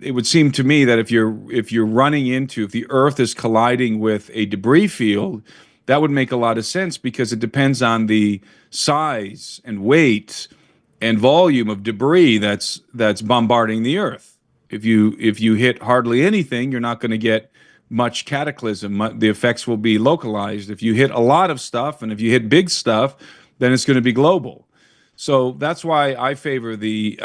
it would seem to me that if the Earth is colliding with a debris field, that would make a lot of sense, because it depends on the size and weight and volume of debris that's bombarding the Earth. If you hit hardly anything, you're not going to get much cataclysm. The effects will be localized. If you hit a lot of stuff, and if you hit big stuff, then it's going to be global. So that's why I favor the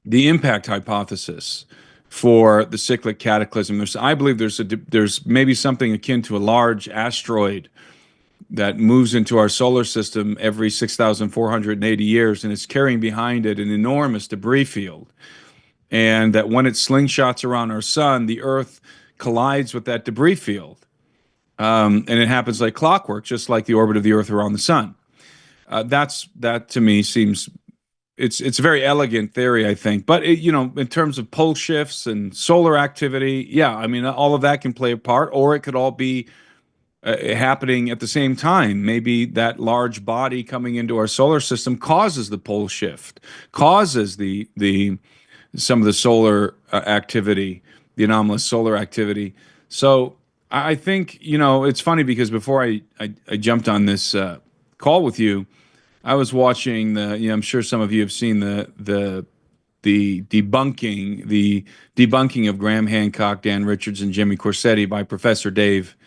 impact hypothesis for the cyclic cataclysm. I believe there's maybe something akin to a large asteroid that moves into our solar system every 6,480 years, and it's carrying behind it an enormous debris field. And that when it slingshots around our sun, the Earth collides with that debris field. And it happens like clockwork, just like the orbit of the Earth around the sun. That to me seems... It's a very elegant theory, I think. But in terms of pole shifts and solar activity, yeah, all of that can play a part, or it could all be happening at the same time. Maybe that large body coming into our solar system causes the pole shift, causes the some of the solar activity, the anomalous solar activity. So I think, it's funny because before I jumped on this call with you, I was watching I'm sure some of you have seen the debunking of Graham Hancock, Dan Richards, and Jimmy Corsetti by Professor Dave.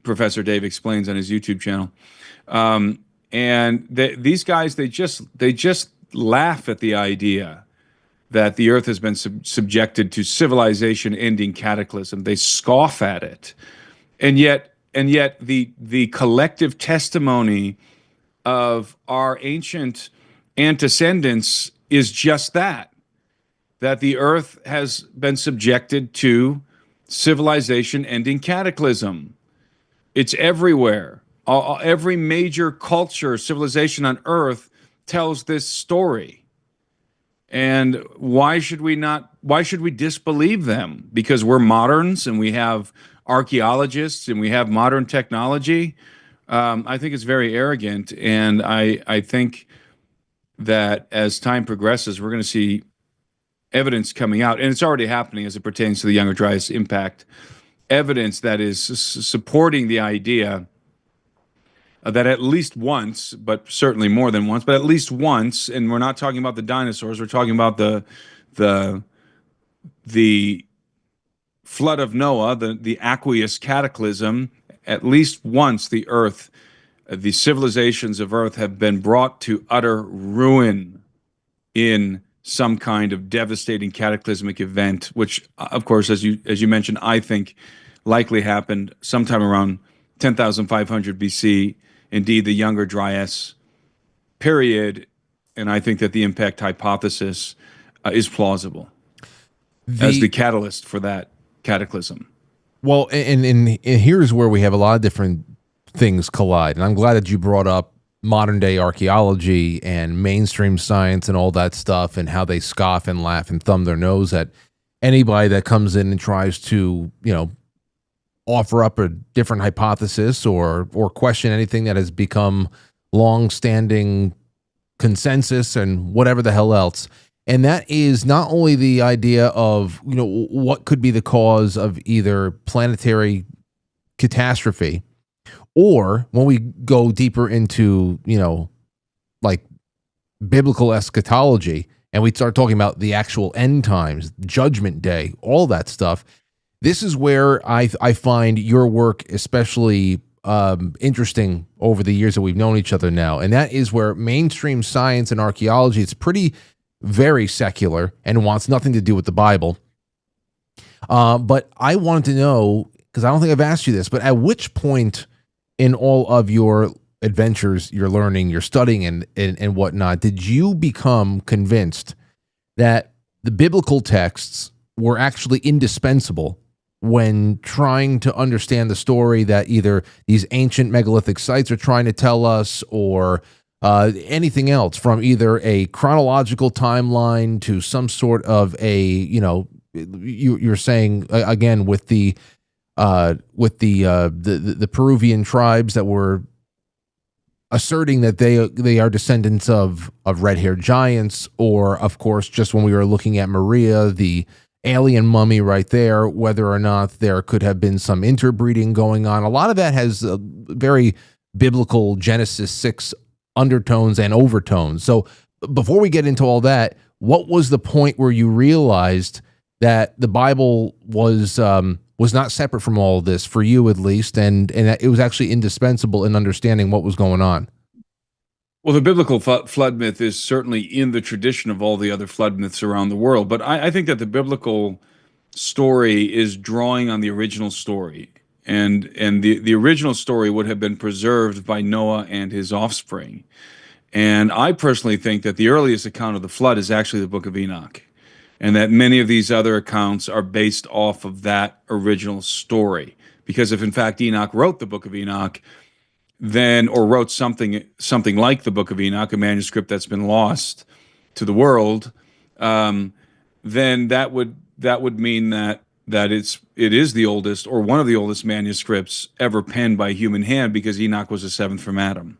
Professor Dave Explains on his YouTube channel. And these guys, they just laugh at the idea that the earth has been subjected to civilization-ending cataclysm. They scoff at it. And yet the collective testimony of our ancient antecedents is just that the earth has been subjected to civilization-ending cataclysm. It's everywhere. Every major culture, civilization on earth tells this story. And why should we disbelieve them? Because we're moderns and we have archaeologists and we have modern technology. I think it's very arrogant. And I think that as time progresses, we're going to see evidence coming out, and it's already happening as it pertains to the Younger Dryas impact, evidence that is supporting the idea that at least once, but certainly more than once, but at least once, and we're not talking about the dinosaurs, we're talking about the flood of Noah, the aqueous cataclysm. At least once the earth, the civilizations of earth have been brought to utter ruin in some kind of devastating cataclysmic event, which, of course, as you mentioned, I think likely happened sometime around 10,500 BC. Indeed, the Younger Dryas period, and I think that the impact hypothesis is plausible as the catalyst for that cataclysm. Well, and here's where we have a lot of different things collide, and I'm glad that you brought up modern day archaeology and mainstream science and all that stuff, and how they scoff and laugh and thumb their nose at anybody that comes in and tries to, offer up a different hypothesis or question anything that has become long-standing consensus and whatever the hell else. And that is not only the idea of, what could be the cause of either planetary catastrophe, or when we go deeper into, like biblical eschatology, and we start talking about the actual end times, judgment day, all that stuff. This is where I find your work especially interesting over the years that we've known each other now. And that is where mainstream science and archaeology, it's very secular and wants nothing to do with the Bible. But I wanted to know, because I don't think I've asked you this, but at which point in all of your adventures, your learning, your studying and whatnot, did you become convinced that the biblical texts were actually indispensable when trying to understand the story that either these ancient megalithic sites are trying to tell us, or anything else, from either a chronological timeline to some sort of a, you're saying again with the Peruvian tribes that were asserting that they are descendants of red-haired giants, or of course just when we were looking at Maria, the alien mummy right there, whether or not there could have been some interbreeding going on. A lot of that has very biblical Genesis 6 undertones and overtones. So before we get into all that, what was the point where you realized that the Bible was not separate from all of this, for you at least, and it was actually indispensable in understanding what was going on? Well, the biblical flood myth is certainly in the tradition of all the other flood myths around the world, but I think that the biblical story is drawing on the original story, and the original story would have been preserved by Noah and his offspring. And I personally think that the earliest account of the flood is actually the Book of Enoch, and that many of these other accounts are based off of that original story. Because if in fact Enoch wrote the Book of Enoch, or wrote something like the Book of Enoch, a manuscript that's been lost to the world, then that would mean that that it is the oldest or one of the oldest manuscripts ever penned by human hand, because Enoch was the seventh from Adam.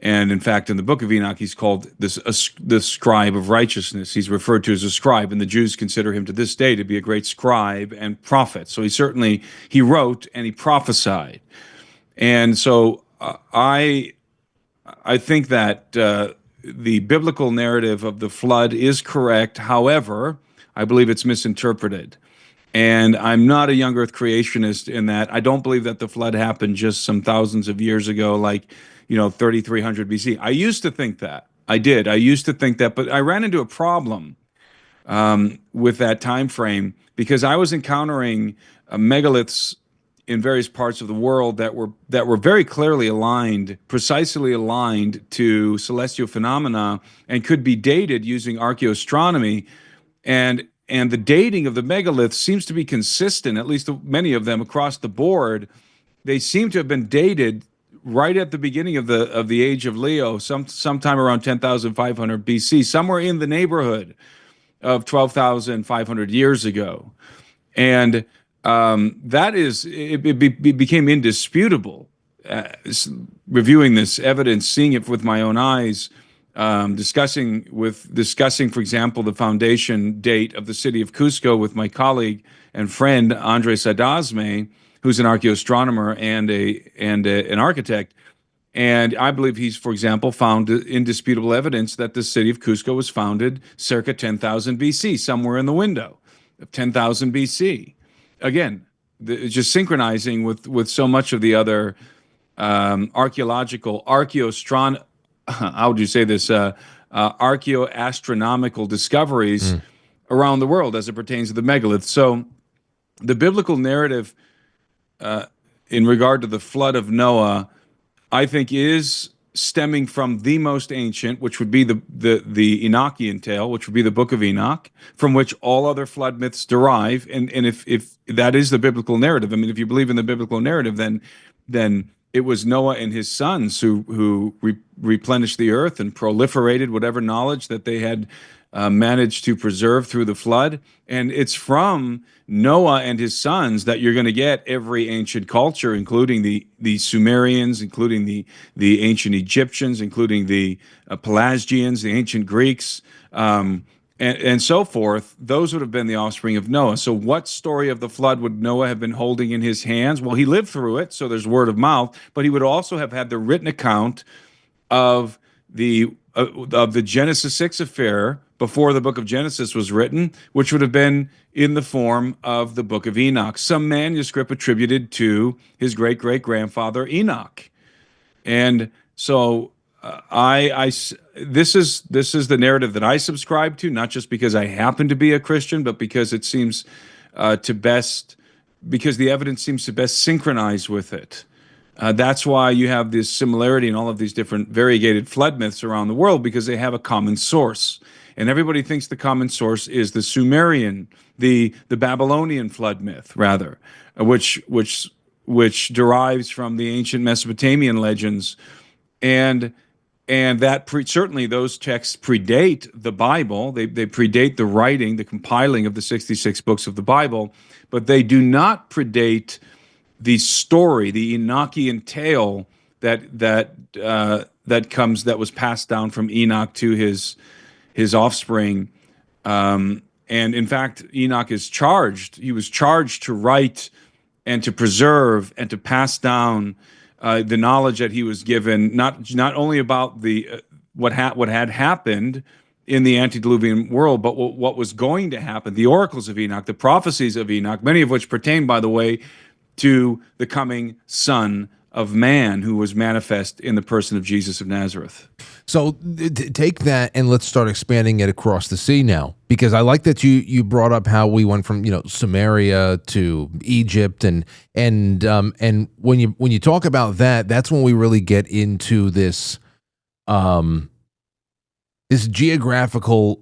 And in fact, in the book of Enoch, he's called the scribe of righteousness. He's referred to as a scribe, and the Jews consider him to this day to be a great scribe and prophet. So he wrote and he prophesied. And so I think that the biblical narrative of the flood is correct. However, I believe it's misinterpreted. And I'm not a young earth creationist in that I don't believe that the flood happened just some thousands of years ago, like 3,300 BC. I used to think that. I did. I used to think that, but I ran into a problem with that time frame, because I was encountering megaliths in various parts of the world that were very clearly aligned, precisely aligned to celestial phenomena, and could be dated using archaeoastronomy. And the dating of the megaliths seems to be consistent, at least many of them across the board. They seem to have been dated right at the beginning of the age of Leo, sometime around 10,500 BC, somewhere in the neighborhood of 12,500 years ago. And it became indisputable, reviewing this evidence, seeing it with my own eyes, discussing, for example, the foundation date of the city of Cusco with my colleague and friend Andres Adasme, who's an archaeoastronomer and an architect. And I believe he's, for example, found indisputable evidence that the city of Cusco was founded circa 10,000 BC, somewhere in the window of 10,000 BC. Again, just synchronizing with so much of the other archaeoastronomical discoveries around the world as it pertains to the megaliths. So the biblical narrative in regard to the flood of Noah, I think, is stemming from the most ancient, which would be the Enochian tale, which would be the book of Enoch, from which all other flood myths derive. And if that is the biblical narrative, I mean, if you believe in the biblical narrative, then it was Noah and his sons who replenished the earth and proliferated whatever knowledge that they had managed to preserve through the flood. And it's from Noah and his sons that you're going to get every ancient culture, including the Sumerians, including the ancient Egyptians, including the Pelasgians, the ancient Greeks, and so forth. Those would have been the offspring of Noah. So what story of the flood would Noah have been holding in his hands? Well, he lived through it, so there's word of mouth, but he would also have had the written account of the Genesis 6 affair before the book of Genesis was written, which would have been in the form of the book of Enoch, some manuscript attributed to his great-great-grandfather Enoch. And so this is the narrative that I subscribe to, not just because I happen to be a Christian, but because it seems because the evidence seems to best synchronize with it. That's why you have this similarity in all of these different variegated flood myths around the world, because they have a common source. And everybody thinks the common source is the Sumerian, the Babylonian flood myth, rather, which derives from the ancient Mesopotamian legends. And that certainly those texts predate the Bible. They predate the writing, the compiling of the 66 books of the Bible, but they do not predate the story, the Enochian tale that was passed down from Enoch to his offspring. And in fact, Enoch is charged. He was charged to write and to preserve and to pass down the knowledge that he was given, not only about what had happened in the antediluvian world, but what was going to happen, the oracles of Enoch, the prophecies of Enoch, many of which pertain, by the way, to the coming Son of Man, who was manifest in the person of Jesus of Nazareth. So take that and let's start expanding it across the sea now, because I like that you brought up how we went from Samaria to Egypt, and when you talk about that, that's when we really get into this this geographical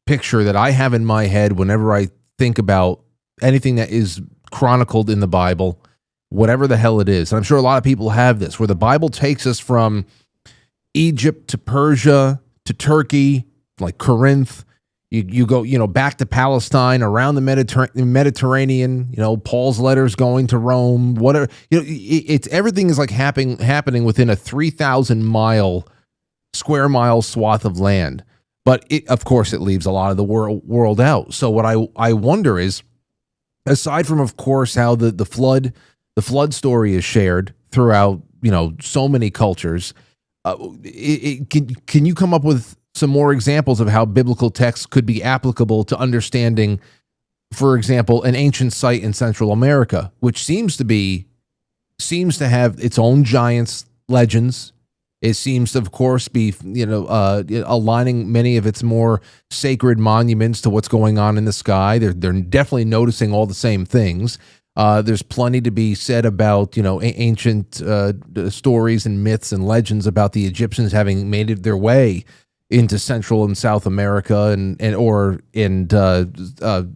picture that I have in my head whenever I think about anything that is chronicled in the Bible, whatever the hell it is. And I'm sure a lot of people have this, where the Bible takes us from Egypt to Persia to Turkey, like Corinth, You go, back to Palestine, around the Mediterranean, Paul's letters going to Rome, whatever, it's everything is like happening within a 3,000 square mile swath of land. But of course, it leaves a lot of the world out. So what I wonder is, aside from, of course, how the flood story is shared throughout, so many cultures, can you come up with some more examples of how biblical texts could be applicable to understanding, for example, an ancient site in Central America, which seems to have its own giants legends. It seems to, of course, be, aligning many of its more sacred monuments to what's going on in the sky. They're definitely noticing all the same things. There's plenty to be said about, ancient stories and myths and legends about the Egyptians having made it their way into Central and South America and the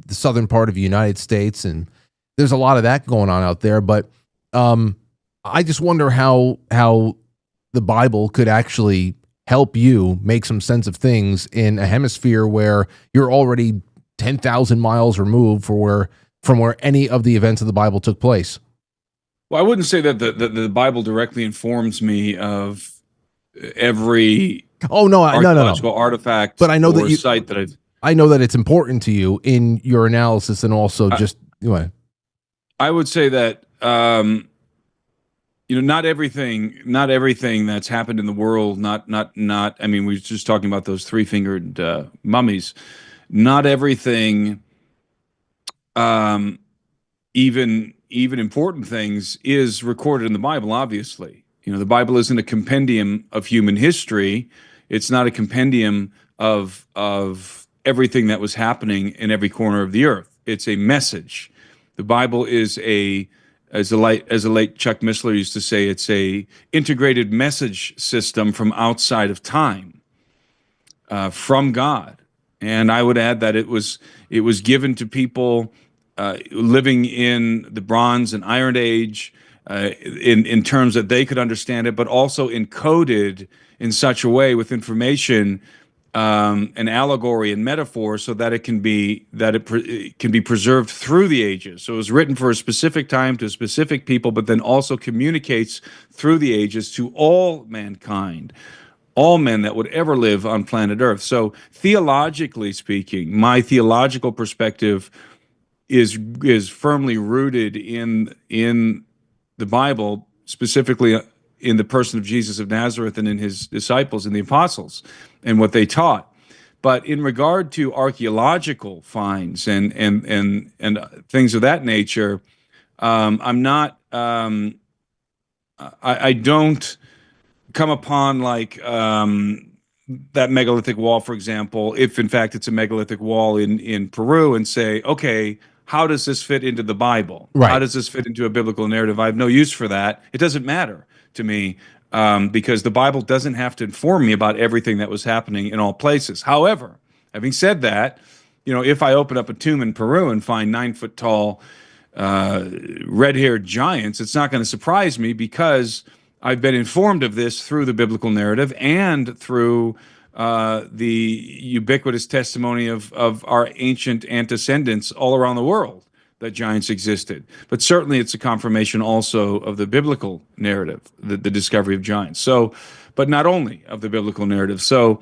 southern part of the United States. And there's a lot of that going on out there. But I just wonder how the Bible could actually help you make some sense of things in a hemisphere where you're already 10,000 miles removed from where any of the events of the Bible took place. Well, I wouldn't say that the Bible directly informs me of every archaeological artifact, but I know that site that I know that it's important to you in your analysis, and also I would say that not everything that's happened in the world, I mean, we were just talking about those three-fingered mummies. Not everything, even important things, is recorded in the Bible, obviously. The Bible isn't a compendium of human history. It's not a compendium of everything that was happening in every corner of the earth. It's a message. The Bible is as the late Chuck Missler used to say, it's a integrated message system from outside of time, from God. And I would add that it was given to people living in the Bronze and Iron Age, in terms that they could understand it, but also encoded in such a way with information, and allegory and metaphor, so that it can be preserved through the ages. So it was written for a specific time to a specific people, but then also communicates through the ages to all mankind, all men that would ever live on planet Earth. So theologically speaking, my theological perspective is firmly rooted in the Bible, specifically in the person of Jesus of Nazareth and in his disciples and the apostles and what they taught. But in regard to archaeological finds and things of that nature, I'm not. I don't come upon that megalithic wall, for example, if in fact it's a megalithic wall in Peru, and say, okay, how does this fit into the Bible? Right. How does this fit into a biblical narrative? I have no use for that. It doesn't matter to me, because the Bible doesn't have to inform me about everything that was happening in all places. However, having said that, if I open up a tomb in Peru and find 9-foot tall red-haired giants, it's not going to surprise me, because I've been informed of this through the biblical narrative and through the ubiquitous testimony of our ancient antecedents all around the world that giants existed. But certainly it's a confirmation also of the biblical narrative, the discovery of giants. So, but not only of the biblical narrative. So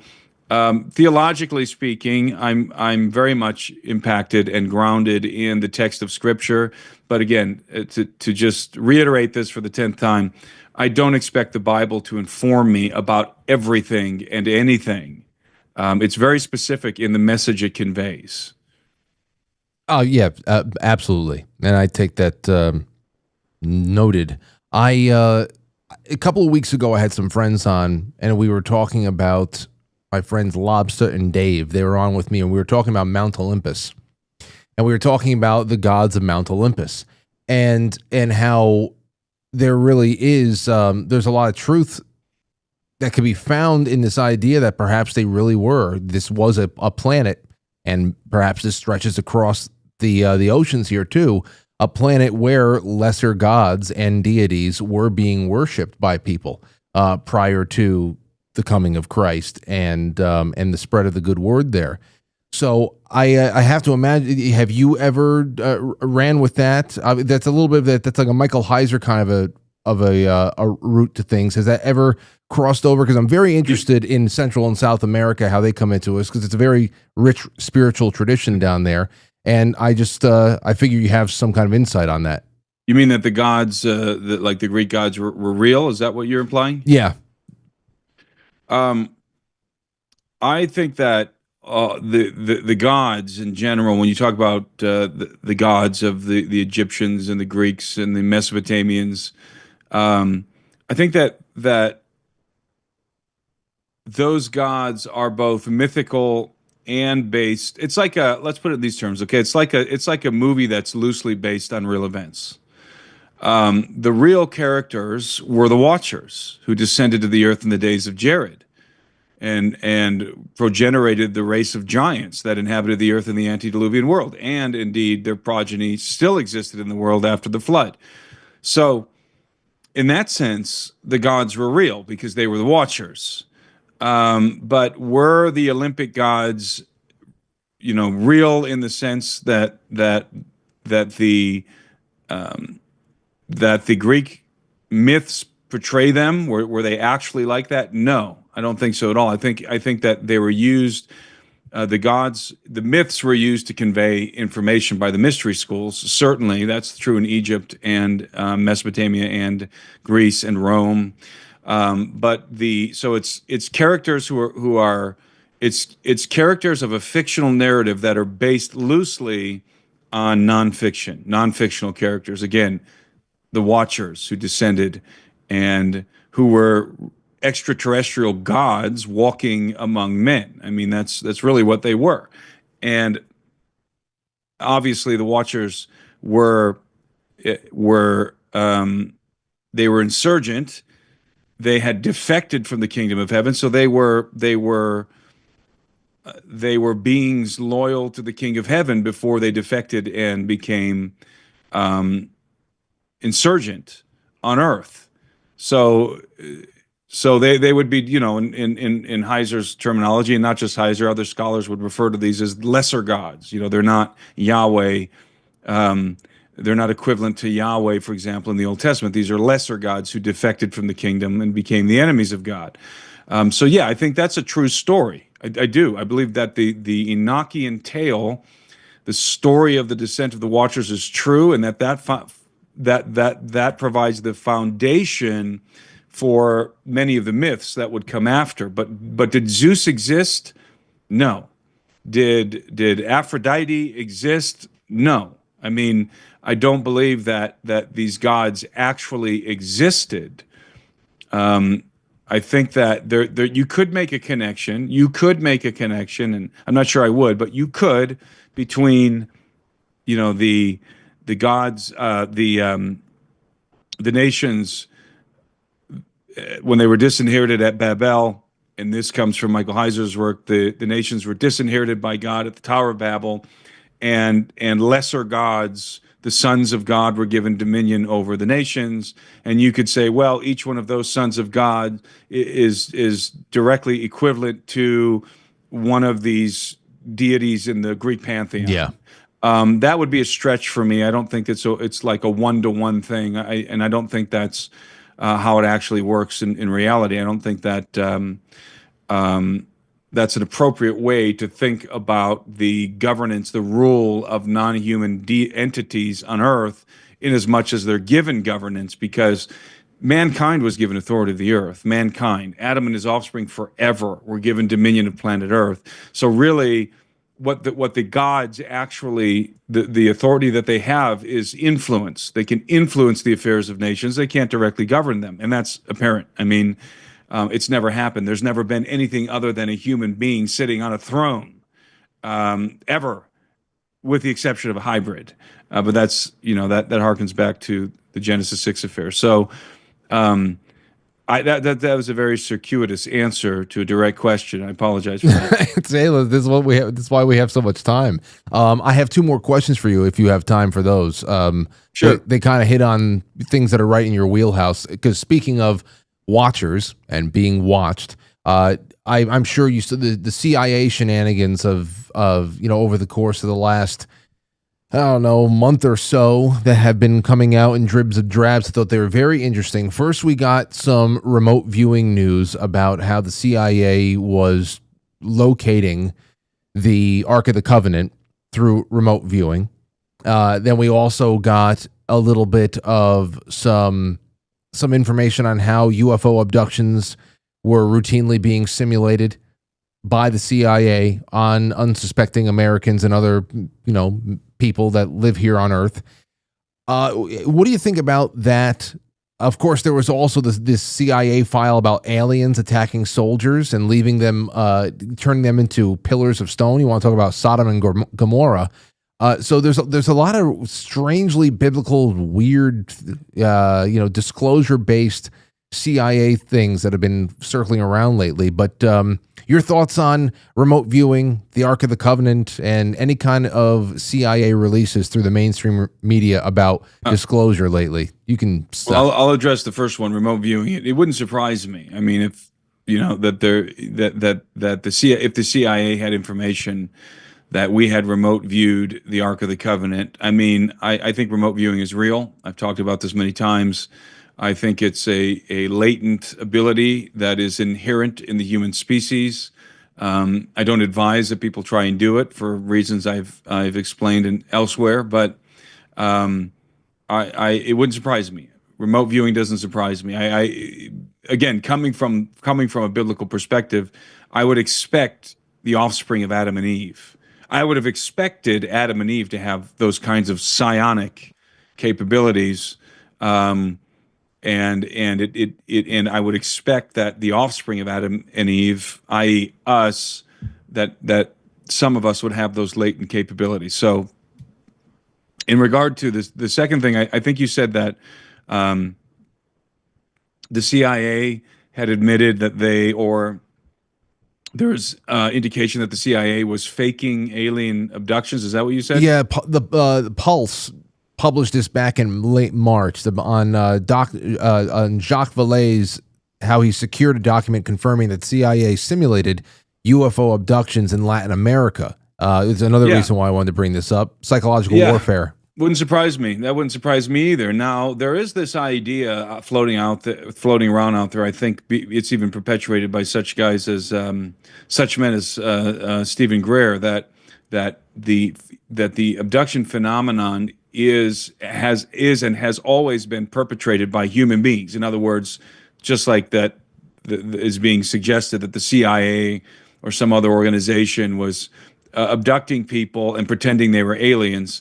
theologically speaking, I'm very much impacted and grounded in the text of Scripture. But again, to just reiterate this for the 10th time, I don't expect the Bible to inform me about everything and anything. It's very specific in the message it conveys. Oh, yeah, absolutely. And I take that noted. A couple of weeks ago, I had some friends on, and we were talking about my friends Lobster and Dave. They were on with me, and we were talking about Mount Olympus. And we were talking about the gods of Mount Olympus, and how there really is, there's a lot of truth that can be found in this idea that perhaps they really were. This was a planet, and perhaps this stretches across the oceans here too, a planet where lesser gods and deities were being worshipped by people prior to the coming of Christ and the spread of the good word there. So I have to imagine. Have you ever ran with that? That's a little bit of that. That's like a Michael Heiser kind of a route to things. Has that ever crossed over? Because I'm very interested in Central and South America, how they come into us, because it's a very rich spiritual tradition down there. And I just I figure you have some kind of insight on that. You mean that the gods, like the Greek gods, were real? Is that what you're implying? Yeah. I think that the gods in general, when you talk about the gods of the Egyptians and the Greeks and the Mesopotamians, I think that those gods are both mythical and based. It's like let's put it in these terms, okay? It's like a movie that's loosely based on real events. The real characters were the Watchers, who descended to the earth in the days of Jared, and progenerated the race of giants that inhabited the earth in the antediluvian world, and indeed their progeny still existed in the world after the flood. So, in that sense, the gods were real because they were the Watchers. But were the Olympic gods, real in the sense that the Greek myths portray them? Were they actually like that? No, I don't think so at all. I think that they were used. The myths were used to convey information by the mystery schools. Certainly, that's true in Egypt and Mesopotamia and Greece and Rome. But it's characters it's characters of a fictional narrative that are based loosely on non-fictional characters. Again, the Watchers who descended and who were extraterrestrial gods walking among men. I mean, that's really what they were. And obviously the Watchers were insurgent. They had defected from the kingdom of heaven, so they were beings loyal to the king of heaven before they defected and became insurgent on earth. So they would be, in Heiser's terminology, and not just Heiser, other scholars would refer to these as lesser gods. They're not Yahweh. They're not equivalent to Yahweh, for example, in the Old Testament. These are lesser gods who defected from the kingdom and became the enemies of God. I think that's a true story. I do. I believe that the Enochian tale, the story of the descent of the Watchers, is true, and that provides the foundation for many of the myths that would come after. But did Zeus exist? No. Did Aphrodite exist? No. I mean, I don't believe that these gods actually existed. I think that there you could make a connection. You could make a connection, and I'm not sure I would, but you could, between the gods, the nations when they were disinherited at Babel. And this comes from Michael Heiser's work. The nations were disinherited by God at the Tower of Babel, and lesser gods, the sons of God, were given dominion over the nations. And you could say, well, each one of those sons of God is directly equivalent to one of these deities in the Greek pantheon. Yeah. That would be a stretch for me. I don't think it's like a one-to-one thing. I don't think that's how it actually works in reality. I don't think that that's an appropriate way to think about the governance, the rule of non-human entities on Earth, in as much as they're given governance, because mankind was given authority of the earth. Mankind, Adam and his offspring forever, were given dominion of planet Earth. So really, what the gods actually, the authority that they have is influence. They can influence the affairs of nations. They can't directly govern them, and that's apparent. I mean, it's never happened. There's never been anything other than a human being sitting on a throne, ever, with the exception of a hybrid. But that's, that harkens back to the Genesis 6 affair. So that was a very circuitous answer to a direct question. I apologize for that. Taylor, this is what we have. This is why we have so much time. I have two more questions for you, if you have time for those. Sure. They kind of hit on things that are right in your wheelhouse. Because speaking of watchers and being watched, I'm sure you saw the CIA shenanigans of over the course of the last, I don't know, month or so that have been coming out in dribs and drabs. I thought they were very interesting. First, we got some remote viewing news about how the CIA was locating the Ark of the Covenant through remote viewing. Then we also got a little bit of some information on how UFO abductions were routinely being simulated by the CIA on unsuspecting Americans and other, people that live here on Earth. What do you think about that? Of course, there was also this CIA file about aliens attacking soldiers and leaving them, turning them into pillars of stone. You want to talk about Sodom and Gomorrah? So there's a lot of strangely biblical, weird, disclosure-based CIA things that have been circling around lately. But your thoughts on remote viewing, the Ark of the Covenant, and any kind of CIA releases through the mainstream media about disclosure lately? You can. Well, I'll address the first one, remote viewing. It wouldn't surprise me. I mean, if if the CIA had information that we had remote viewed the Ark of the Covenant. I mean, I think remote viewing is real. I've talked about this many times. I think it's a latent ability that is inherent in the human species. I don't advise that people try and do it for reasons I've explained elsewhere, but it wouldn't surprise me. Remote viewing doesn't surprise me. Again, coming from a biblical perspective, I would expect the offspring of Adam and Eve. I would have expected Adam and Eve to have those kinds of psionic capabilities. And I would expect that the offspring of Adam and Eve, i.e., us, that some of us would have those latent capabilities. So, in regard to this, the second thing, I think you said that the CIA had admitted that there's indication that the CIA was faking alien abductions. Is that what you said? Yeah, the Pulse published this back in late March on Jacques Vallée's, how he secured a document confirming that CIA simulated UFO abductions in Latin America. It's another reason why I wanted to bring this up. Psychological warfare. Wouldn't surprise me. That wouldn't surprise me either. Now, there is this idea floating around out there. I think it's even perpetuated by such men as Stephen Greer, that the abduction phenomenon has always been perpetrated by human beings. In other words, just like that is being suggested that the CIA or some other organization was abducting people and pretending they were aliens.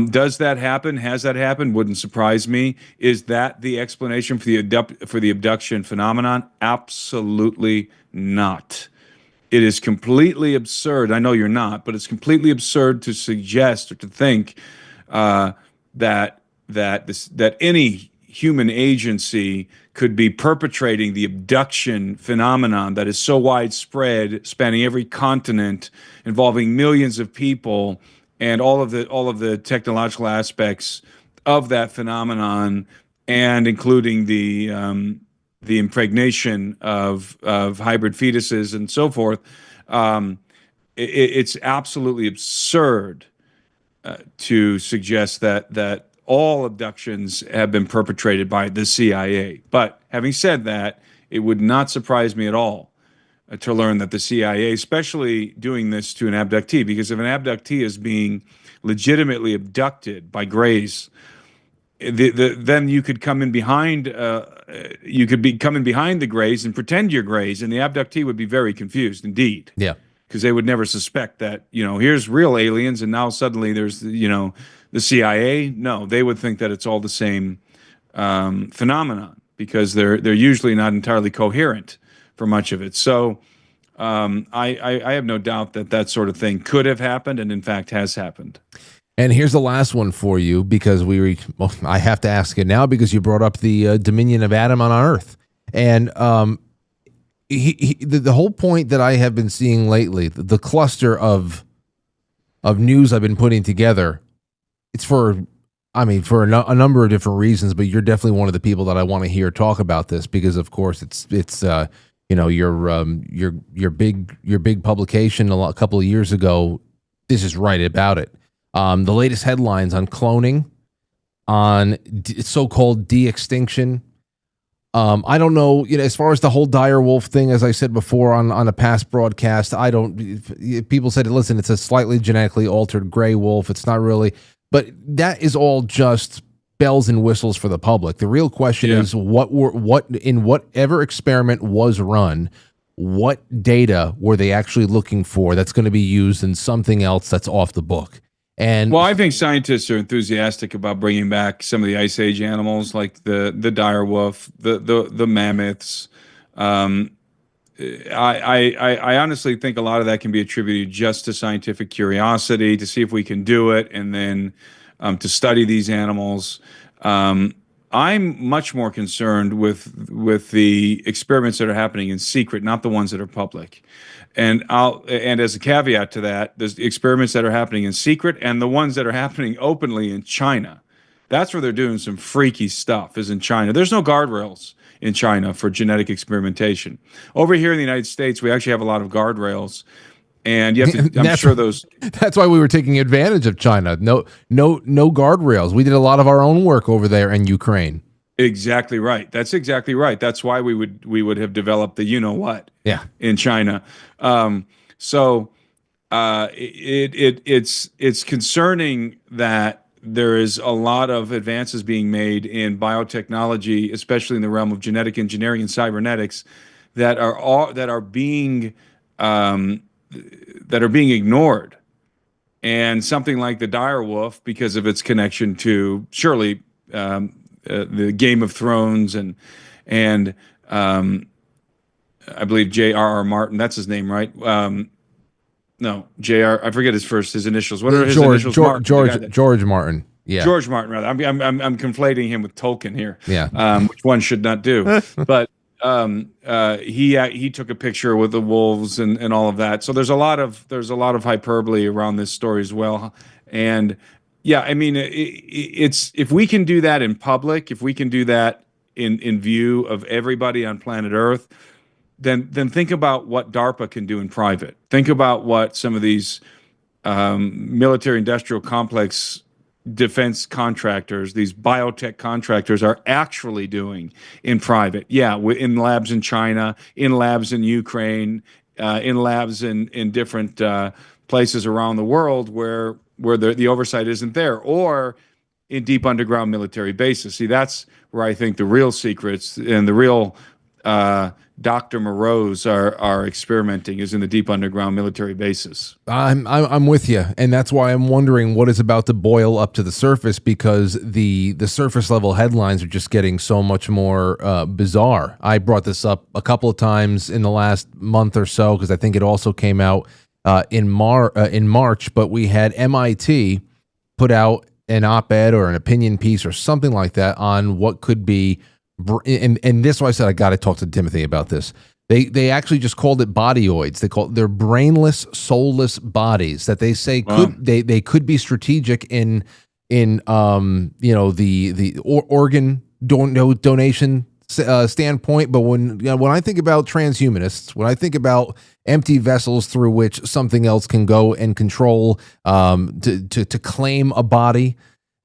Does that happen? Has that happened? Wouldn't surprise me. Is that the explanation for the abduction phenomenon? Absolutely not. It is completely absurd. I know you're not, but it's completely absurd to suggest or to think that any human agency could be perpetrating the abduction phenomenon that is so widespread, spanning every continent, involving millions of people, and all of the technological aspects of that phenomenon, and including the impregnation of hybrid fetuses and so forth. It's absolutely absurd to suggest that all abductions have been perpetrated by the CIA. But having said that, it would not surprise me at all to learn that the CIA, especially doing this to an abductee, because if an abductee is being legitimately abducted by Greys, then you could come in behind. You could be coming behind the Greys and pretend you're Greys, and the abductee would be very confused indeed. Yeah, because they would never suspect that here's real aliens, and now suddenly there's the CIA. No, they would think that it's all the same phenomenon, because they're usually not entirely coherent for much of it. So I have no doubt that sort of thing could have happened, and in fact has happened. And here's the last one for you, because I have to ask it now because you brought up the dominion of Adam on Earth. And the whole point that I have been seeing lately, the cluster of news I've been putting together, it's for a number of different reasons, but you're definitely one of the people that I want to hear talk about this, because of course it's your big publication a couple of years ago. This is right about it. The latest headlines on cloning, on so-called de-extinction. I don't know, as far as the whole dire wolf thing, as I said before on a past broadcast, people said, listen, it's a slightly genetically altered gray wolf. It's not really, but that is all just bells and whistles for the public. The real question is in whatever experiment was run, what data were they actually looking for that's going to be used in something else that's off the book? And well, I think scientists are enthusiastic about bringing back some of the Ice Age animals, like the dire wolf, the mammoths. I honestly think a lot of that can be attributed just to scientific curiosity, to see if we can do it, and then to study these animals. I'm much more concerned with the experiments that are happening in secret, not the ones that are public. And as a caveat to that, there's the experiments that are happening in secret and the ones that are happening openly in China. That's where they're doing some freaky stuff, is in China. There's no guardrails in China for genetic experimentation. Over here in the United States, we actually have a lot of guardrails. And you have to, I'm sure those. That's why we were taking advantage of China. No guardrails. We did a lot of our own work over there in Ukraine. Exactly right. That's exactly right. That's why we would have developed the what in China. It's concerning that there is a lot of advances being made in biotechnology, especially in the realm of genetic engineering and cybernetics, that are being ignored. And something like the dire wolf, because of its connection to surely the Game of Thrones and I believe J.R.R. Martin, that's his name, right? No, J.R. I forget his initials. What are his initials? George Martin. Yeah, George Martin. Rather, I'm conflating him with Tolkien here. Yeah, which one should not do. But he took a picture with the wolves and all of that. So there's a lot of hyperbole around this story as well. And yeah, I mean, it's if we can do that in public, if we can do that in view of everybody on planet Earth, then think about what DARPA can do in private. Think about what some of these military industrial complex defense contractors, these biotech contractors, are actually doing in private. Yeah, in labs in China, in labs in Ukraine, in labs in different places around the world where the oversight isn't there, or in deep underground military bases. See, that's where I think the real secrets and the real Dr. Moreau's are experimenting, is in the deep underground military bases. I'm with you, and that's why I'm wondering what is about to boil up to the surface, because the surface level headlines are just getting so much more bizarre. I brought this up a couple of times in the last month or so because I think it also came out in March. But we had MIT put out an op-ed or an opinion piece or something like that on what could be. And this is why I said I got to talk to Timothy about this. They actually just called it bodyoids. They're brainless, soulless bodies that they say they could be strategic in the organ donation standpoint. But when I think about transhumanists, when I think about empty vessels through which something else can go and control, to claim a body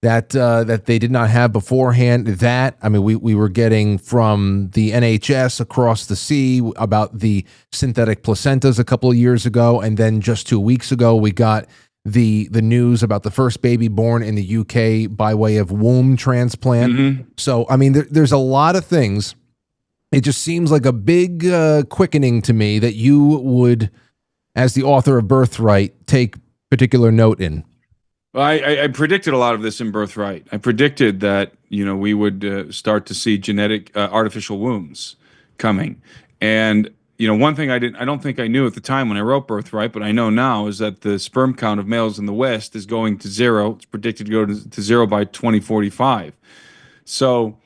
that they did not have beforehand. We were getting from the NHS across the sea about the synthetic placentas a couple of years ago, and then just 2 weeks ago we got the news about the first baby born in the UK by way of womb transplant. Mm-hmm. So I mean, there's a lot of things. It just seems like a big quickening to me that you would, as the author of Birthright, take particular note in. Well, I predicted a lot of this in Birthright. I predicted that we would start to see genetic artificial wombs coming, and one thing I don't think I knew at the time when I wrote Birthright, but I know now, is that the sperm count of males in the West is going to zero. It's predicted to go to zero by 2045. So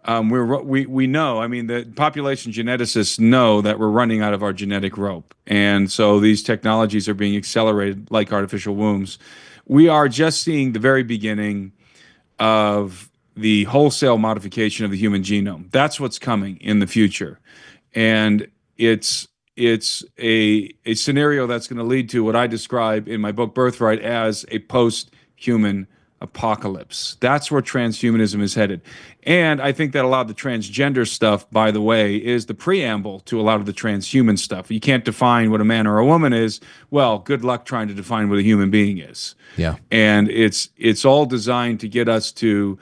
we know. I mean, the population geneticists know that we're running out of our genetic rope, and so these technologies are being accelerated, like artificial wombs. We are just seeing the very beginning of the wholesale modification of the human genome. That's what's coming in the future. And it's a scenario that's going to lead to what I describe in my book Birthright as a post-human apocalypse. That's where transhumanism is headed. And I think that a lot of the transgender stuff, by the way, is the preamble to a lot of the transhuman stuff. You can't define what a man or a woman is. Well, good luck trying to define what a human being is. Yeah. And it's all designed to get us to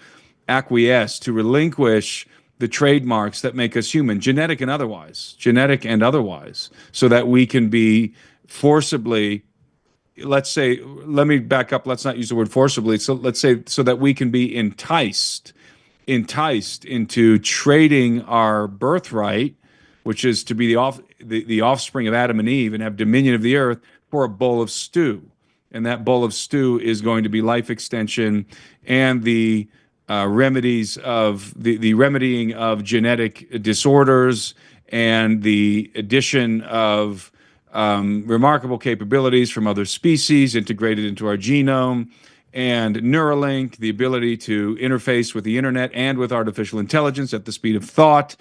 acquiesce, to relinquish the trademarks that make us human, genetic and otherwise, so that we can be forcibly, let's say, let me back up, let's not use the word forcibly, so let's say so that we can be enticed into trading our birthright, which is to be the offspring of Adam and Eve and have dominion of the earth, for a bowl of stew. And that bowl of stew is going to be life extension and the remedies of the remedying of genetic disorders and the addition of remarkable capabilities from other species integrated into our genome, and Neuralink, the ability to interface with the internet and with artificial intelligence at the speed of thought.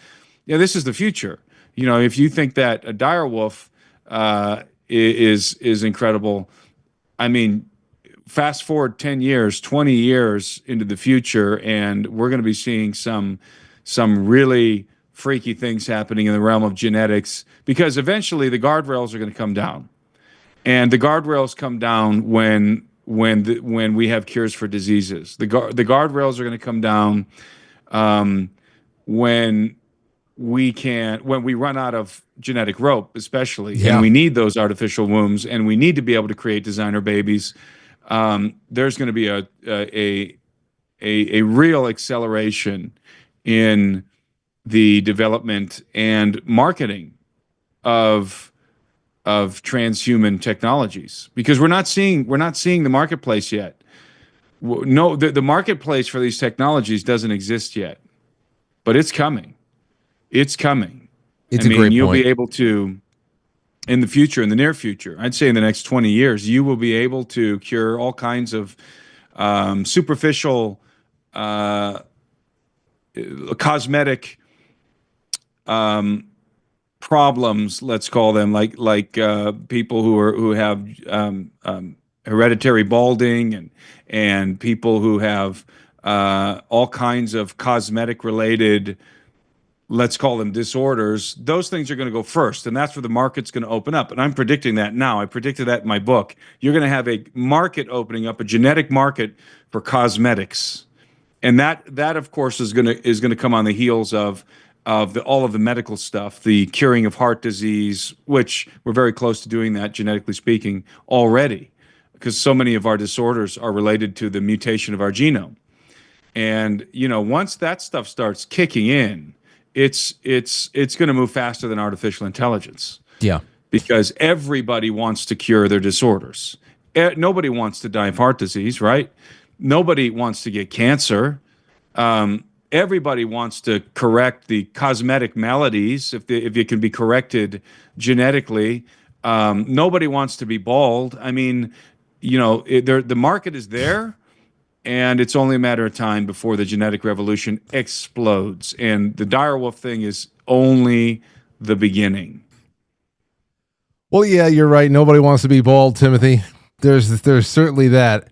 Yeah, this is the future. You know, if you think that a direwolf is incredible, I mean, fast forward 10 years, 20 years into the future, and we're going to be seeing some really freaky things happening in the realm of genetics, because eventually the guardrails are going to come down. And the guardrails come down when we have cures for diseases. The guardrails are going to come down when we run out of genetic rope, especially, and we need those artificial wombs, and we need to be able to create designer babies. There's going to be a real acceleration in the development and marketing of transhuman technologies, because we're not seeing the marketplace yet. No, the marketplace for these technologies doesn't exist yet, but it's coming. It's coming. It's a great point. You'll be able to, in the future, in the near future, I'd say in the next 20 years, you will be able to cure all kinds of superficial cosmetic problems, let's call them, like people who have hereditary balding, and people who have all kinds of cosmetic related, let's call them disorders. Those things are going to go first, and that's where the market's going to open up. And I'm predicting that now. I predicted that in my book. You're going to have a market opening up, a genetic market for cosmetics, and that of course is going to come on the heels of all of the medical stuff, the curing of heart disease, which we're very close to doing that, genetically speaking, already, because so many of our disorders are related to the mutation of our genome. And once that stuff starts kicking in, it's going to move faster than artificial intelligence. Yeah, because everybody wants to cure their disorders. Nobody wants to die of heart disease, right? Nobody wants to get cancer. Everybody wants to correct the cosmetic maladies if it can be corrected genetically. Nobody wants to be bald. I mean, the market is there. And it's only a matter of time before the genetic revolution explodes. And the direwolf thing is only the beginning. Well, yeah, you're right. Nobody wants to be bald, Timothy. There's certainly that.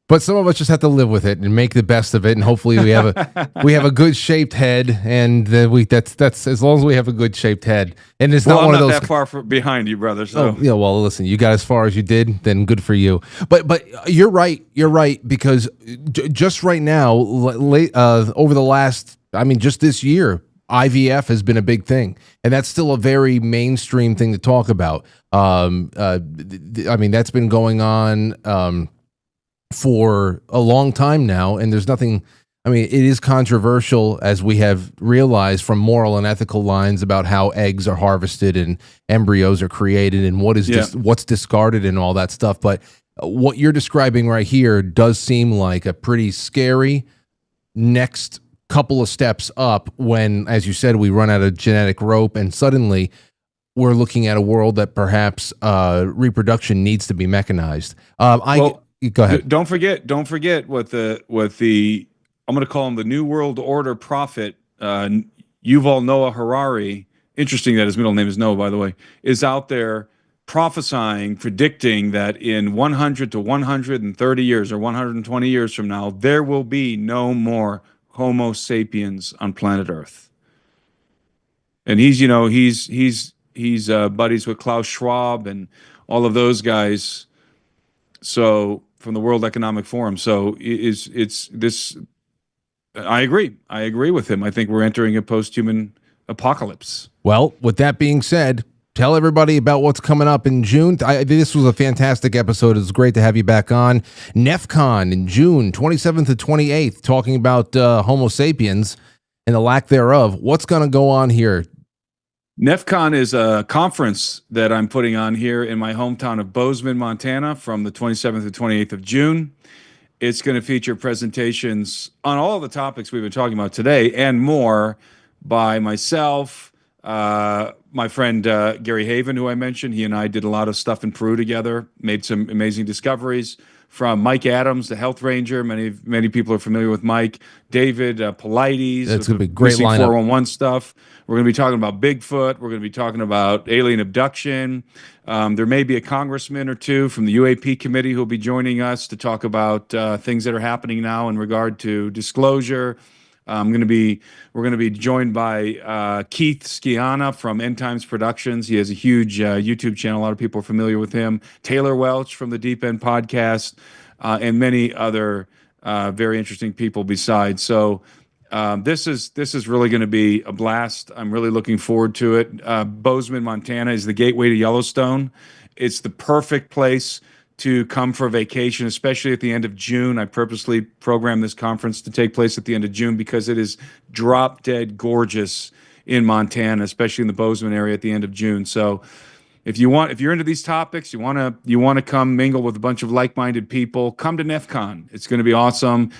But some of us just have to live with it and make the best of it. And hopefully we have a good shaped head. And that's as long as we have a good shaped head. And it's not one of those that far behind you, brother. So. Oh, yeah. Well, listen, you got as far as you did, then good for you. But you're right. You're right, because just right now, over the last, just this year, IVF has been a big thing, and that's still a very mainstream thing to talk about. That's been going on for a long time now, and there's nothing. It is controversial, as we have realized, from moral and ethical lines about how eggs are harvested and embryos are created and what's discarded and all that stuff. But what you're describing right here does seem like a pretty scary next couple of steps up when, as you said, we run out of genetic rope and suddenly we're looking at a world that perhaps reproduction needs to be mechanized. Go ahead. Don't forget what the I'm going to call him the New World Order prophet, Yuval Noah Harari, interesting that his middle name is Noah, by the way, is out there prophesying, predicting that in 100 to 130 years or 120 years from now, there will be no more Homo sapiens on planet Earth. And he's buddies with Klaus Schwab and all of those guys. So from the World Economic Forum. So it's this. I agree with him. I think we're entering a post-human apocalypse. Well, with that being said, tell everybody about what's coming up in June. This was a fantastic episode. It's great to have you back on. NEFCON in June 27th to 28th, talking about Homo sapiens and the lack thereof. What's going to go on here? NEFCON is a conference that I'm putting on here in my hometown of Bozeman, Montana, from the 27th to 28th of June. It's going to feature presentations on all the topics we've been talking about today and more by myself, my friend Gary Haven, who I mentioned. He and I did a lot of stuff in Peru together, made some amazing discoveries. From Mike Adams, the health ranger. Many people are familiar with Mike. David Paulides. That's going to be a great lineup. 411 stuff. We're going to be talking about Bigfoot. We're going to be talking about alien abduction. There may be a congressman or two from the UAP committee who will be joining us to talk about things that are happening now in regard to disclosure. We're going to be joined by Keith Skiana from End Times Productions. He has a huge YouTube channel. A lot of people are familiar with him. Taylor Welch from the Deep End Podcast, and many other very interesting people besides. So this is really going to be a blast. I'm really looking forward to it. Bozeman, Montana is the gateway to Yellowstone. It's the perfect place to come for vacation, especially at the end of June. I purposely programmed this conference to take place at the end of June because it is drop dead gorgeous in Montana, especially in the Bozeman area at the end of June. So if you're into these topics, you want to come mingle with a bunch of like-minded people, come to NEFCON. It's going to be awesome.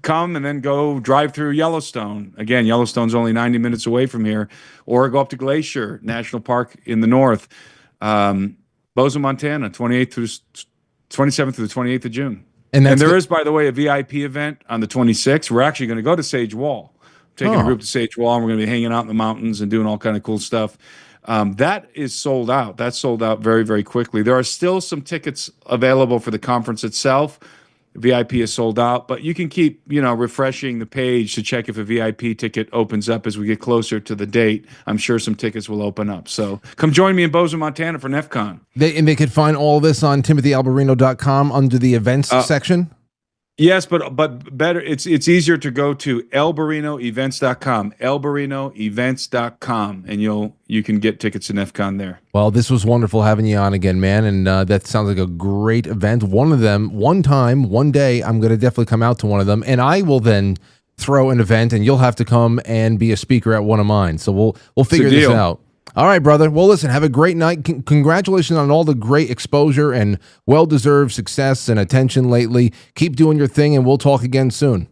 Come and then go drive through Yellowstone. Again, Yellowstone's only 90 minutes away from here, or go up to Glacier National Park in the north. Bozeman, Montana, 27th through the 28th of June. And there is, by the way, a VIP event on the 26th. We're actually going to go to Sage Wall. Taking a group to Sage Wall, and we're going to be hanging out in the mountains and doing all kind of cool stuff. That is sold out. That's sold out very, very quickly. There are still some tickets available for the conference itself. VIP is sold out, but you can keep, refreshing the page to check if a VIP ticket opens up as we get closer to the date. I'm sure some tickets will open up. So come join me in Bozeman, Montana for NEFCON. They can find all this on timothyalberino.com under the events section. Yes, but better, it's easier to go to alberinoevents.com, alberinoevents.com, and you can get tickets to NEFCON there. Well, this was wonderful having you on again, man, and that sounds like a great event. One day, I'm going to definitely come out to one of them, and I will then throw an event, and you'll have to come and be a speaker at one of mine. So we'll figure this out. All right, brother. Well, listen, have a great night. Congratulations on all the great exposure and well-deserved success and attention lately. Keep doing your thing, and we'll talk again soon.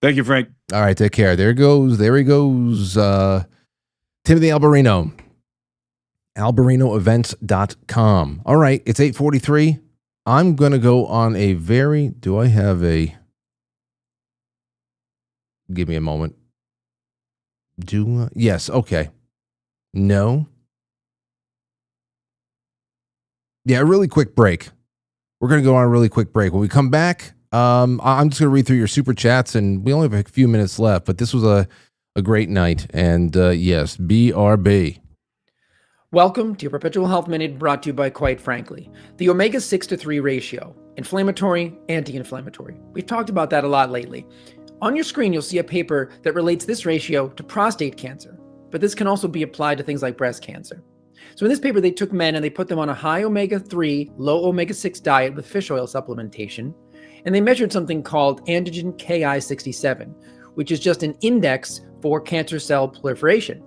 Thank you, Frank. All right, take care. There he goes. Timothy Alberino. alberinoevents.com. All right, it's 8:43. I'm going to go on a give me a moment. Yes, okay. No. Yeah, a really quick break. We're going to go on a really quick break. When we come back, I'm just going to read through your super chats, and we only have a few minutes left, but this was a great night. And yes, BRB. Welcome to your Perpetual Health Minute, brought to you by Quite Frankly. The omega-6 to 3 ratio, inflammatory, anti-inflammatory. We've talked about that a lot lately. On your screen, you'll see a paper that relates this ratio to prostate cancer. But this can also be applied to things like breast cancer. So in this paper, they took men and they put them on a high omega-3, low omega-6 diet with fish oil supplementation, and they measured something called antigen Ki-67, which is just an index for cancer cell proliferation.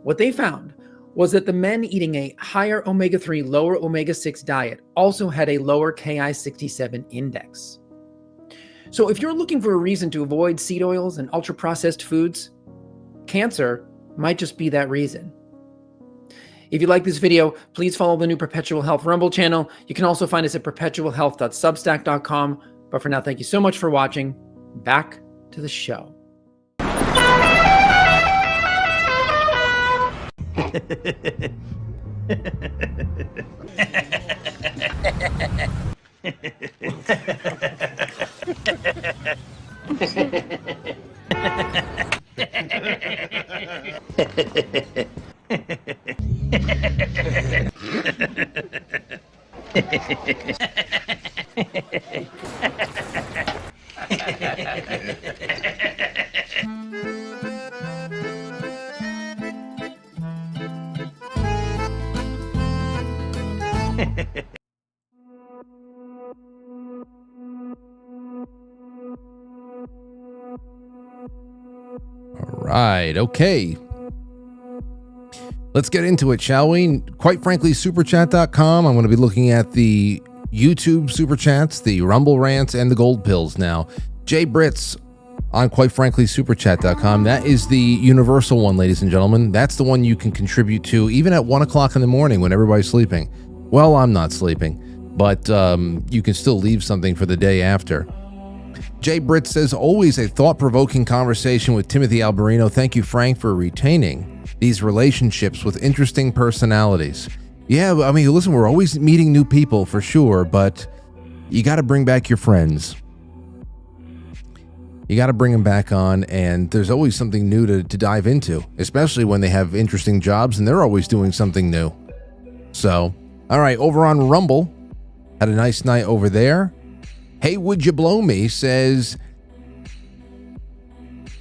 What they found was that the men eating a higher omega-3, lower omega-6 diet also had a lower Ki-67 index. So if you're looking for a reason to avoid seed oils and ultra-processed foods, cancer might just be that reason. If you like this video, please follow the new Perpetual Health Rumble channel. You can also find us at perpetualhealth.substack.com. But for now, thank you so much for watching. Back to the show. All right, okay. Let's get into it, shall we? Quite frankly, superchat.com. I'm going to be looking at the YouTube super chats, the Rumble rants, and the gold pills now. Jay Brits on quite frankly superchat.com. That is the universal one, ladies and gentlemen. That's the one you can contribute to even at 1 o'clock in the morning when everybody's sleeping. Well, I'm not sleeping, but you can still leave something for the day after. Jay Britt says, always a thought-provoking conversation with Timothy Alberino. Thank you, Frank, for retaining these relationships with interesting personalities. Yeah, I mean, listen, we're always meeting new people for sure, but you got to bring back your friends. You got to bring them back on, and there's always something new to dive into, especially when they have interesting jobs and they're always doing something new. So, all right, over on Rumble, had a nice night over there. Hey, Would You Blow Me says,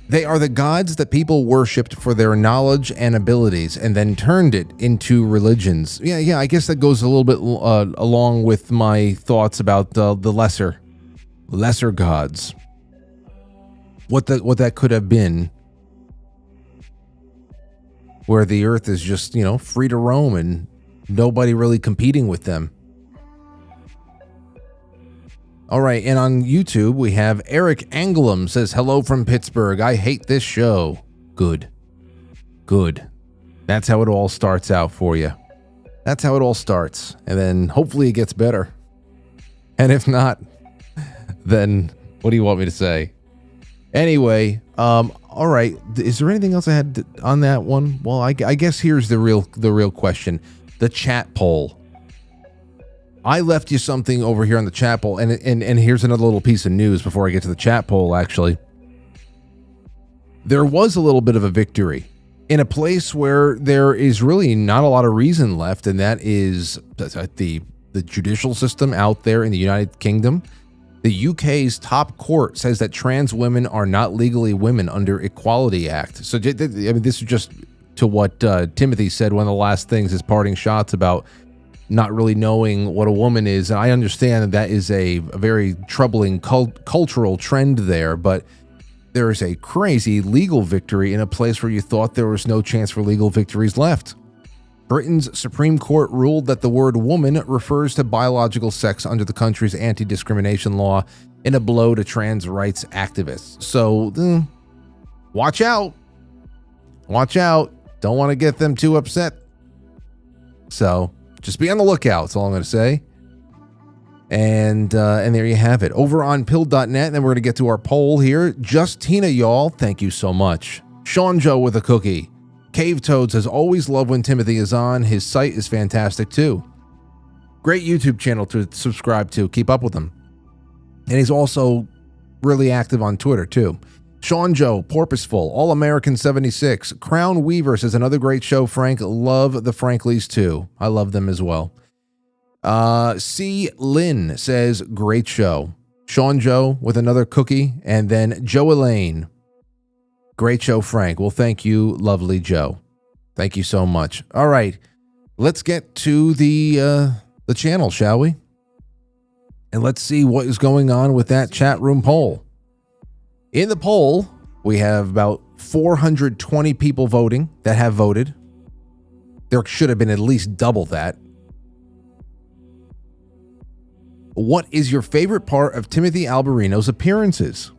they are the gods that people worshipped for their knowledge and abilities and then turned it into religions. Yeah, I guess that goes a little bit along with my thoughts about the lesser gods. What that could have been, where the earth is just, free to roam and nobody really competing with them. All right, and on YouTube, we have Eric Anglum says, hello from Pittsburgh. I hate this show. Good. That's how it all starts out for you. That's how it all starts. And then hopefully it gets better. And if not, then what do you want me to say? Anyway, all right. Is there anything else I had on that one? Well, I guess here's the real question. The chat poll. I left you something over here on the chat poll, and here's another little piece of news before I get to the chat poll, actually. There was a little bit of a victory in a place where there is really not a lot of reason left, and that is the judicial system out there in the United Kingdom. The UK's top court says that trans women are not legally women under Equality Act. So, I mean, this is just to what Timothy said, one of the last things, his parting shots about not really knowing what a woman is. And I understand that is a very troubling cultural trend there, but there is a crazy legal victory in a place where you thought there was no chance for legal victories left. Britain's Supreme Court ruled that the word woman refers to biological sex under the country's anti-discrimination law, in a blow to trans rights activists. So, watch out. Don't want to get them too upset. So, just be on the lookout, that's all I'm going to say. And there you have it. Over on pill.net, then we're going to get to our poll here. Justina, y'all, thank you so much. Sean Joe with a cookie. Cave Toad says, always love when Timothy is on. His site is fantastic, too. Great YouTube channel to subscribe to. Keep up with him. And he's also really active on Twitter, too. Sean Joe, Porpoiseful, All American 76, Crown Weaver says, another great show, Frank. Love the Franklies too. I love them as well. C. Lynn says, great show. Sean Joe with another cookie, and then Joe Elaine. Great show, Frank. Well, thank you, lovely Joe. Thank you so much. All right, let's get to the channel, shall we? And let's see what is going on with that chat room poll. In the poll, we have about 420 people voting that have voted. There should have been at least double that. What is your favorite part of Timothy Alberino's appearances?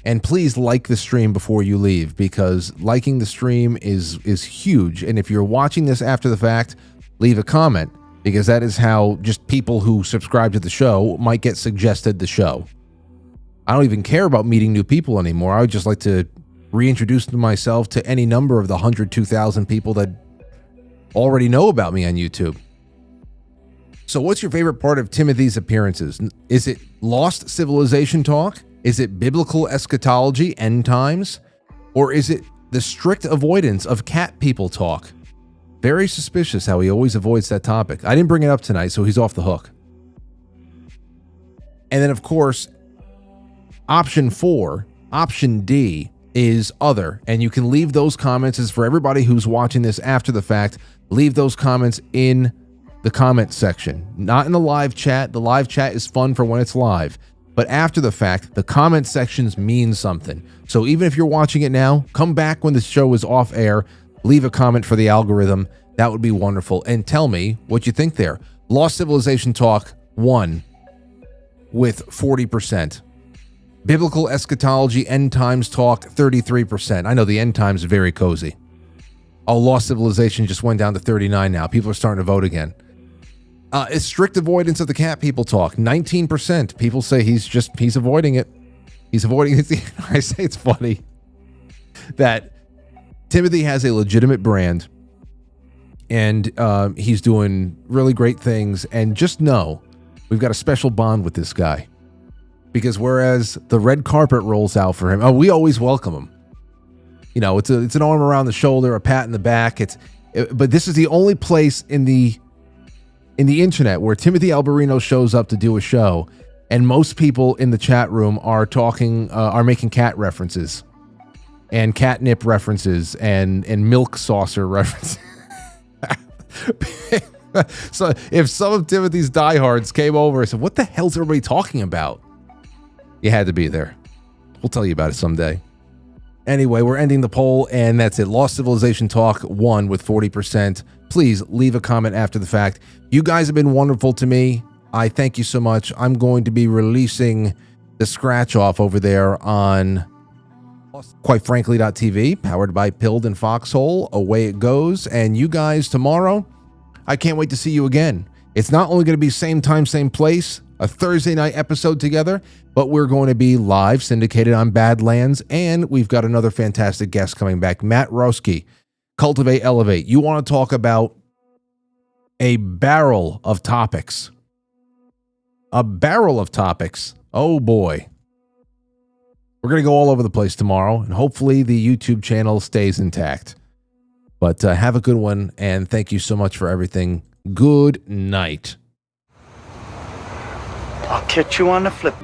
And please like the stream before you leave, because liking the stream is huge. And if you're watching this after the fact, leave a comment, because that is how just people who subscribe to the show might get suggested the show. I don't even care about meeting new people anymore. I would just like to reintroduce myself to any number of the 102,000 people that already know about me on YouTube. So what's your favorite part of Timothy's appearances? Is it lost civilization talk? Is it biblical eschatology, end times? Or is it the strict avoidance of cat people talk? Very suspicious how he always avoids that topic. I didn't bring it up tonight, so he's off the hook. And then, of course, option D, is other. And you can leave those comments. As for everybody who's watching this after the fact, leave those comments in the comment section, not in the live chat. The live chat is fun for when it's live, but after the fact, the comment sections mean something. So even if you're watching it now, come back when the show is off air, leave a comment for the algorithm. That would be wonderful. And tell me what you think there. Lost Civilization Talk won with 40%. Biblical Eschatology End Times Talk 33%. I know the End Times is very cozy. Oh, Lost Civilization just went down to 39 now. People are starting to vote again. It's strict avoidance of the cat people talk. 19%. People say he's avoiding it. He's avoiding it. I say it's funny that Timothy has a legitimate brand and he's doing really great things. And just know we've got a special bond with this guy, because whereas the red carpet rolls out for him, we always welcome him. You know, it's an arm around the shoulder, a pat in the back. But this is the only place in the internet where Timothy Alberino shows up to do a show, and most people in the chat room are making cat references and catnip references and milk saucer references. So if some of Timothy's diehards came over and said, "What the hell's everybody talking about?" You had to be there. We'll tell you about it someday. Anyway, we're ending the poll, and that's it. Lost Civilization Talk won with 40%. Please leave a comment after the fact. You guys have been wonderful to me. I thank you so much. I'm going to be releasing the scratch off over there on quitefrankly.tv, powered by Pilled and Foxhole. Away it goes. And you guys tomorrow, I can't wait to see you again. It's not only going to be same time, same place, a Thursday night episode together, but we're going to be live syndicated on Badlands, and we've got another fantastic guest coming back, Matt Roski, Cultivate, Elevate. You want to talk about a barrel of topics. A barrel of topics. Oh boy. We're going to go all over the place tomorrow, and hopefully the YouTube channel stays intact. But have a good one, and thank you so much for everything. Good night. I'll catch you on the flip.